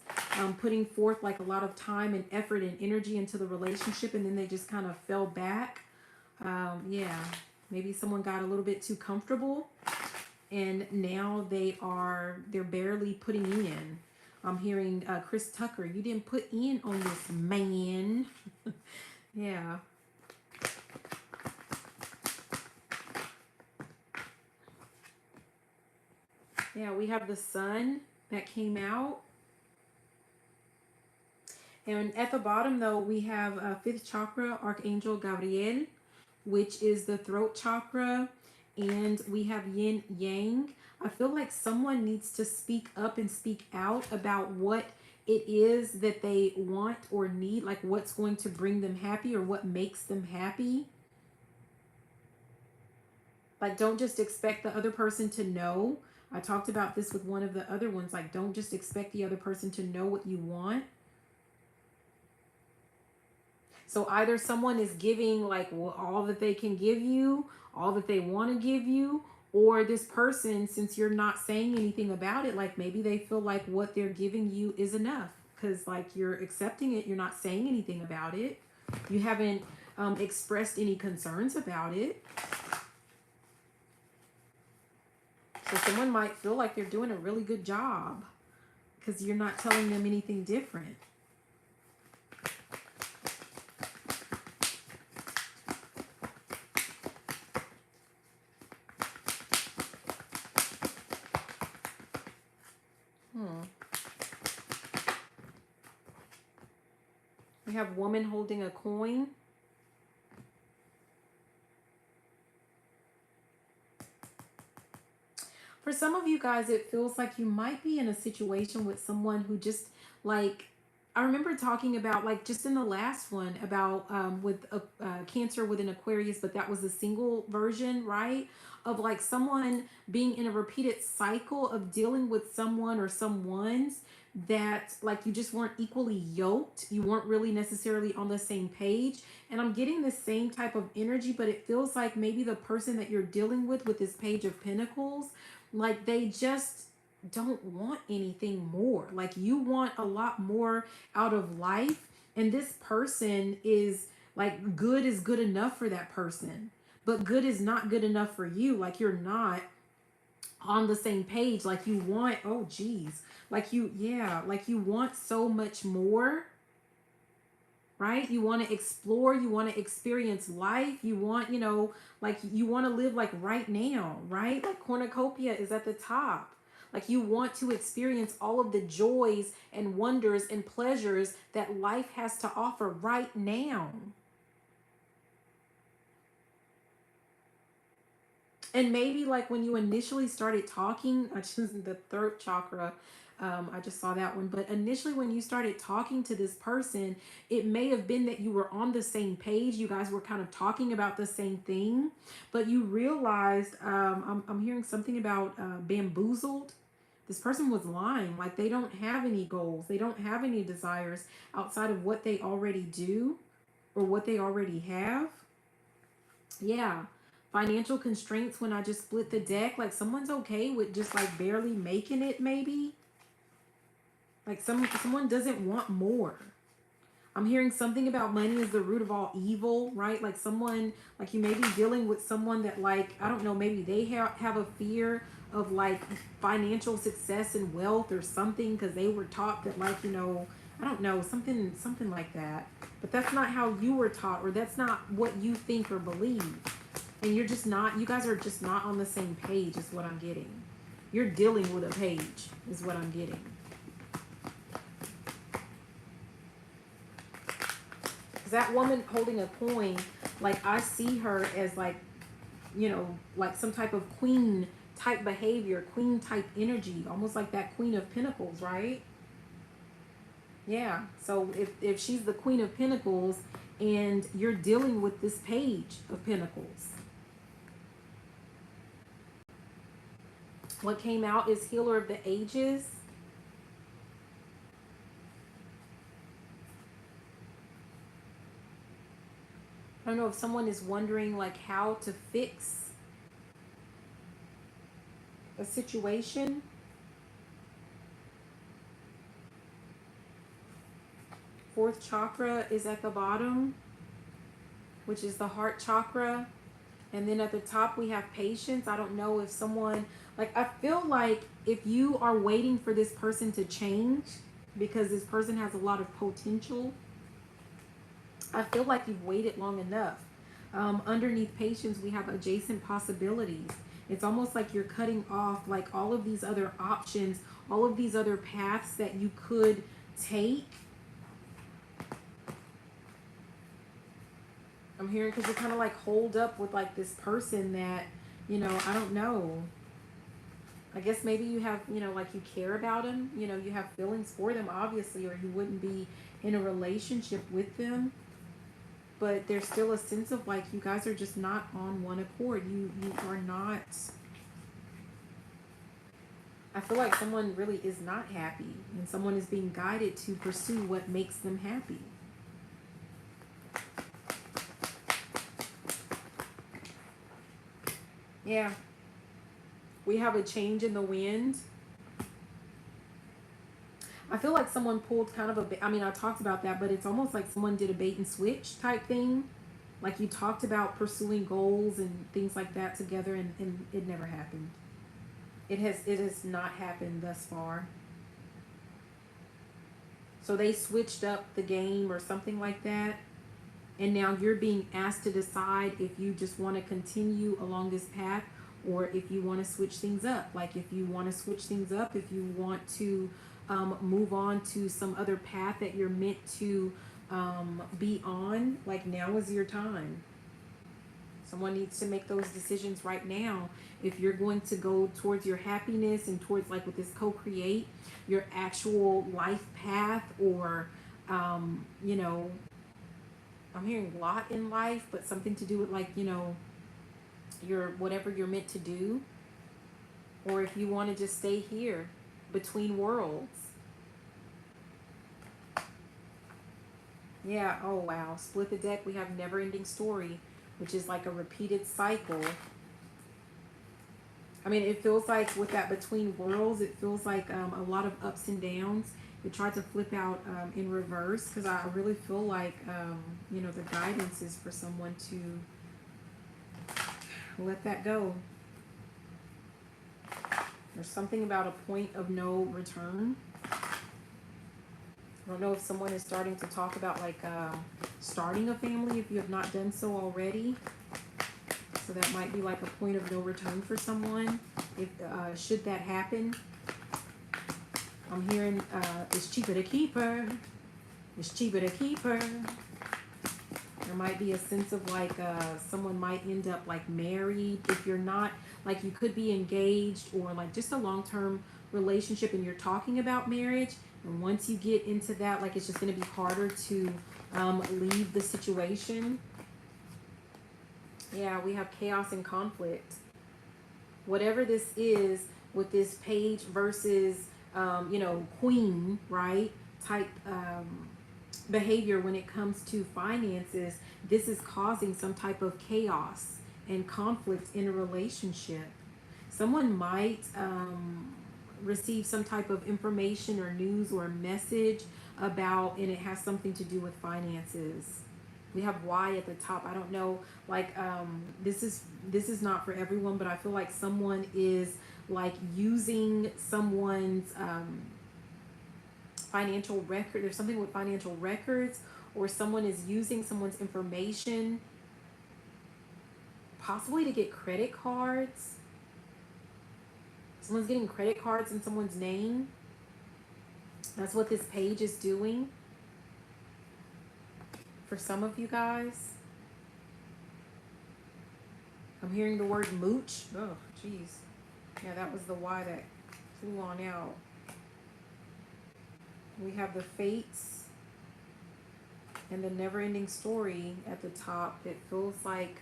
putting forth like a lot of time and effort and energy into the relationship, and then they just kind of fell back. Yeah, maybe someone got a little bit too comfortable, and now they're barely putting in. I'm hearing Chris Tucker, you didn't put in on this man. Yeah. Yeah, we have the Sun that came out. And at the bottom, though, we have 5th chakra, Archangel Gabriel, which is the throat chakra. And we have Yin Yang. I feel like someone needs to speak up and speak out about what it is that they want or need, like what's going to bring them happy or what makes them happy. Like, don't just expect the other person to know. I talked about this with one of the other ones. Like, don't just expect the other person to know what you want. So either someone is giving like all that they can give you, all that they want to give you, or this person, since you're not saying anything about it, like maybe they feel like what they're giving you is enough because like you're accepting it. You're not saying anything about it. You haven't expressed any concerns about it. So someone might feel like they're doing a really good job because you're not telling them anything different. We have woman holding a coin. For some of you guys, it feels like you might be in a situation with someone who just like, I remember talking about like just in the last one about with a Cancer with an Aquarius, but that was the single version, right? Of like someone being in a repeated cycle of dealing with someone or someone's that like you just weren't equally yoked. You weren't really necessarily on the same page. And I'm getting the same type of energy, but it feels like maybe the person that you're dealing with this Page of Pentacles, like they just don't want anything more. Like you want a lot more out of life. And this person is like, good is good enough for that person, but good is not good enough for you. Like you're not on the same page. Like you want, oh geez, like you, yeah, like you want so much more, right? You want to explore, you want to experience life, you want, you know, like you want to live like right now, right? Like cornucopia is at the top. Like you want to experience all of the joys and wonders and pleasures that life has to offer right now. And maybe like when you initially started talking, the 3rd chakra, I just saw that one. But initially when you started talking to this person, it may have been that you were on the same page. You guys were kind of talking about the same thing. But you realized, I'm hearing something about bamboozled. This person was lying. Like they don't have any goals. They don't have any desires outside of what they already do or what they already have. Yeah. Financial constraints when I just split the deck. Like someone's okay with just like barely making it maybe. Like someone doesn't want more. I'm hearing something about money is the root of all evil, right? Like someone, like you may be dealing with someone that like, I don't know, maybe they have a fear of like financial success and wealth or something because they were taught that like, you know, I don't know, something like that. But that's not how you were taught, or that's not what you think or believe. And you're just not, you guys are just not on the same page is what I'm getting. You're dealing with a page is what I'm getting. That woman holding a coin, like I see her as like, you know, like some type of queen type behavior, queen type energy, almost like that Queen of Pentacles, right? Yeah. So if she's the Queen of Pentacles and you're dealing with this Page of Pentacles, what came out is Healer of the Ages. I don't know if someone is wondering like how to fix a situation. Fourth chakra is at the bottom, which is the heart chakra. And then at the top we have patience. I don't know if someone, like I feel like if you are waiting for this person to change because this person has a lot of potential, I feel like you've waited long enough. Underneath patience, we have adjacent possibilities. It's almost like you're cutting off like all of these other options, all of these other paths that you could take. I'm hearing because you're kind of like holed up with like this person that, you know, I don't know. I guess maybe you have, you know, like you care about them, you know, you have feelings for them, obviously, or you wouldn't be in a relationship with them. But there's still a sense of like you guys are just not on one accord. You are not. I feel like someone really is not happy, and someone is being guided to pursue what makes them happy. Yeah. We have a change in the wind. I feel like someone pulled kind of a, I mean, I talked about that, but it's almost like someone did a bait and switch type thing. Like you talked about pursuing goals and things like that together, and it never happened. It has not happened thus far. So they switched up the game or something like that. And now you're being asked to decide if you just want to continue along this path or if you want to switch things up. Like if you want to switch things up, if you want to move on to some other path that you're meant to be on, like now is your time. Someone needs to make those decisions right now. If you're going to go towards your happiness and towards like with this co-create, your actual life path, or, you know, I'm hearing a lot in life, but something to do with like, you know, your whatever you're meant to do, or if you want to just stay here between worlds. Yeah, oh wow. Split the deck, we have never ending story, which is like a repeated cycle. I mean, it feels like with that between worlds, it feels like a lot of ups and downs. It tried to flip out in reverse because I really feel like, you know, the guidance is for someone to let that go. There's something about a point of no return. I don't know if someone is starting to talk about like starting a family if you have not done so already. So that might be like a point of no return for someone if should that happen. I'm hearing it's cheaper to keep her. It's cheaper to keep her. There might be a sense of like someone might end up like married. If you're not, like you could be engaged or like just a long-term relationship and you're talking about marriage. And once you get into that, like it's just going to be harder to leave the situation. Yeah, we have chaos and conflict. Whatever this is, with this page versus, you know, queen, right? Type behavior when it comes to finances. This is causing some type of chaos and conflict in a relationship. Someone might receive some type of information or news or message about, and it has something to do with finances. We have Y at the top. I don't know, like, this is not for everyone, but I feel like someone is like using someone's financial record. There's something with financial records, or someone is using someone's information possibly to get credit cards. Someone's getting credit cards in someone's name. That's what this page is doing for some of you guys. I'm hearing the word mooch. Oh, jeez. Yeah, that was the Y that flew on out. We have the fates and the never-ending story at the top. It feels like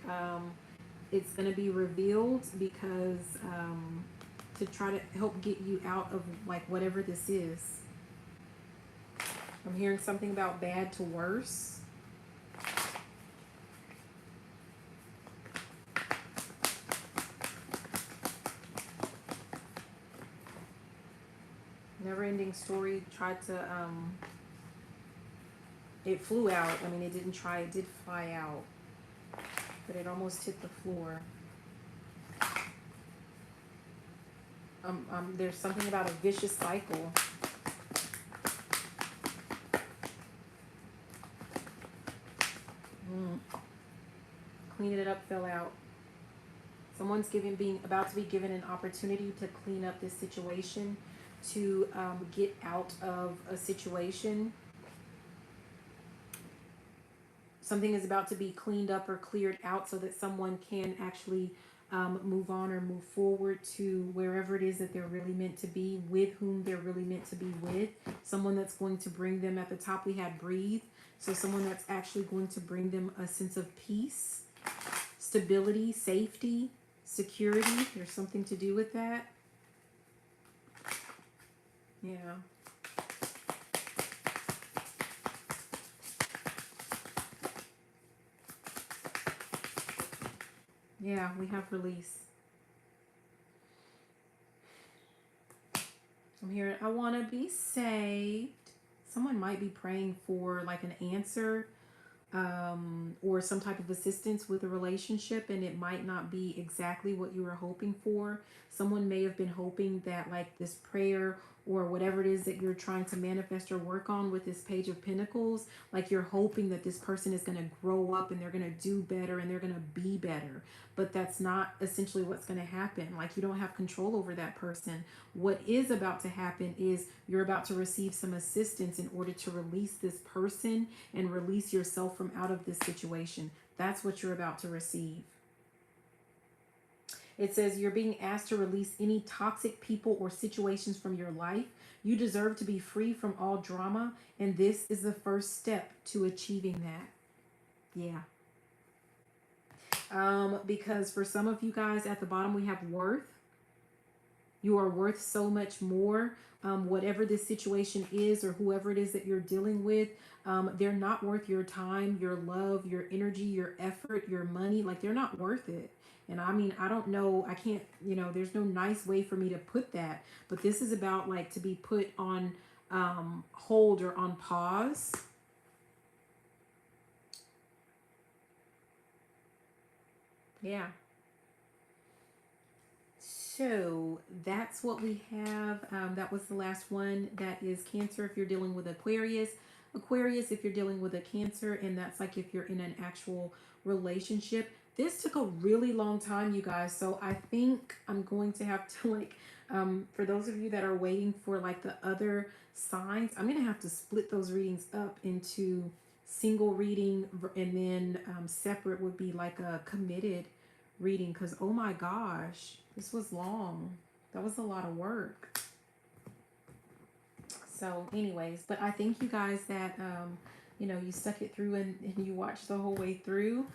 it's going to be revealed because to try to help get you out of like whatever this is. I'm hearing something about bad to worse. Never-ending story tried to it flew out. I mean, it didn't try, it did fly out, but it almost hit the floor. There's something about a vicious cycle. Cleaning it up fell out. Someone's being about to be given an opportunity to clean up this situation, to get out of a situation. Something is about to be cleaned up or cleared out so that someone can actually move on or move forward to wherever it is that they're really meant to be, with whom they're really meant to be with. Someone that's going to bring them, at the top we had breathe. So someone that's actually going to bring them a sense of peace, stability, safety, security. There's something to do with that. Yeah. Yeah, we have release. I'm hearing, I want to be saved. Someone might be praying for like an answer or some type of assistance with a relationship, and it might not be exactly what you were hoping for. Someone may have been hoping that like this prayer or whatever it is that you're trying to manifest or work on with this Page of Pentacles, like you're hoping that this person is going to grow up and they're going to do better and they're going to be better. But that's not essentially what's going to happen. Like you don't have control over that person. What is about to happen is you're about to receive some assistance in order to release this person and release yourself from out of this situation. That's what you're about to receive. It says you're being asked to release any toxic people or situations from your life. You deserve to be free from all drama, and this is the first step to achieving that. Yeah. Because for some of you guys at the bottom, we have worth. You are worth so much more. Whatever this situation is or whoever it is that you're dealing with, they're not worth your time, your love, your energy, your effort, your money. Like they're not worth it. And I mean, I don't know, I can't, there's no nice way for me to put that, but this is about like to be put on hold or on pause. Yeah. So that's what we have. That was the last one. That is Cancer if you're dealing with Aquarius. Aquarius if you're dealing with a Cancer, and that's like if you're in an actual relationship. This took a really long time, you guys. So I think I'm going to have to like, for those of you that are waiting for like the other signs, I'm going to have to split those readings up into single reading, and then separate would be like a committed reading, because oh my gosh, this was long. That was a lot of work. So anyways, but I thank you guys that you stuck it through and you watched the whole way through.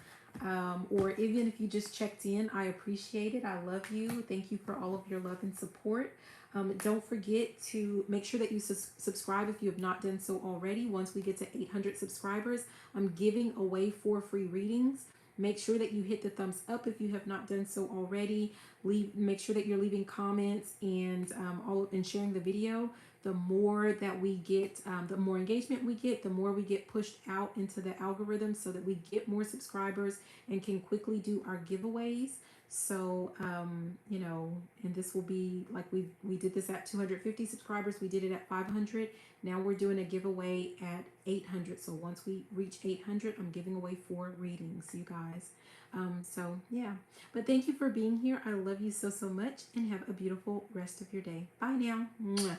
or even if you just checked in, I appreciate it. I love you. Thank you for all of your love and support. Don't forget to make sure that you subscribe if you have not done so already. Once we get to 800 subscribers, I'm giving away 4 free readings. Make sure that you hit the thumbs up if you have not done so already. Make sure that you're leaving comments and sharing the video. The more that we get, the more engagement we get, the more we get pushed out into the algorithm so that we get more subscribers and can quickly do our giveaways. So, and this will be like we did this at 250 subscribers. We did it at 500. Now we're doing a giveaway at 800. So once we reach 800, I'm giving away 4 readings, you guys. So yeah, but thank you for being here. I love you so, so much, and have a beautiful rest of your day. Bye now. Mwah.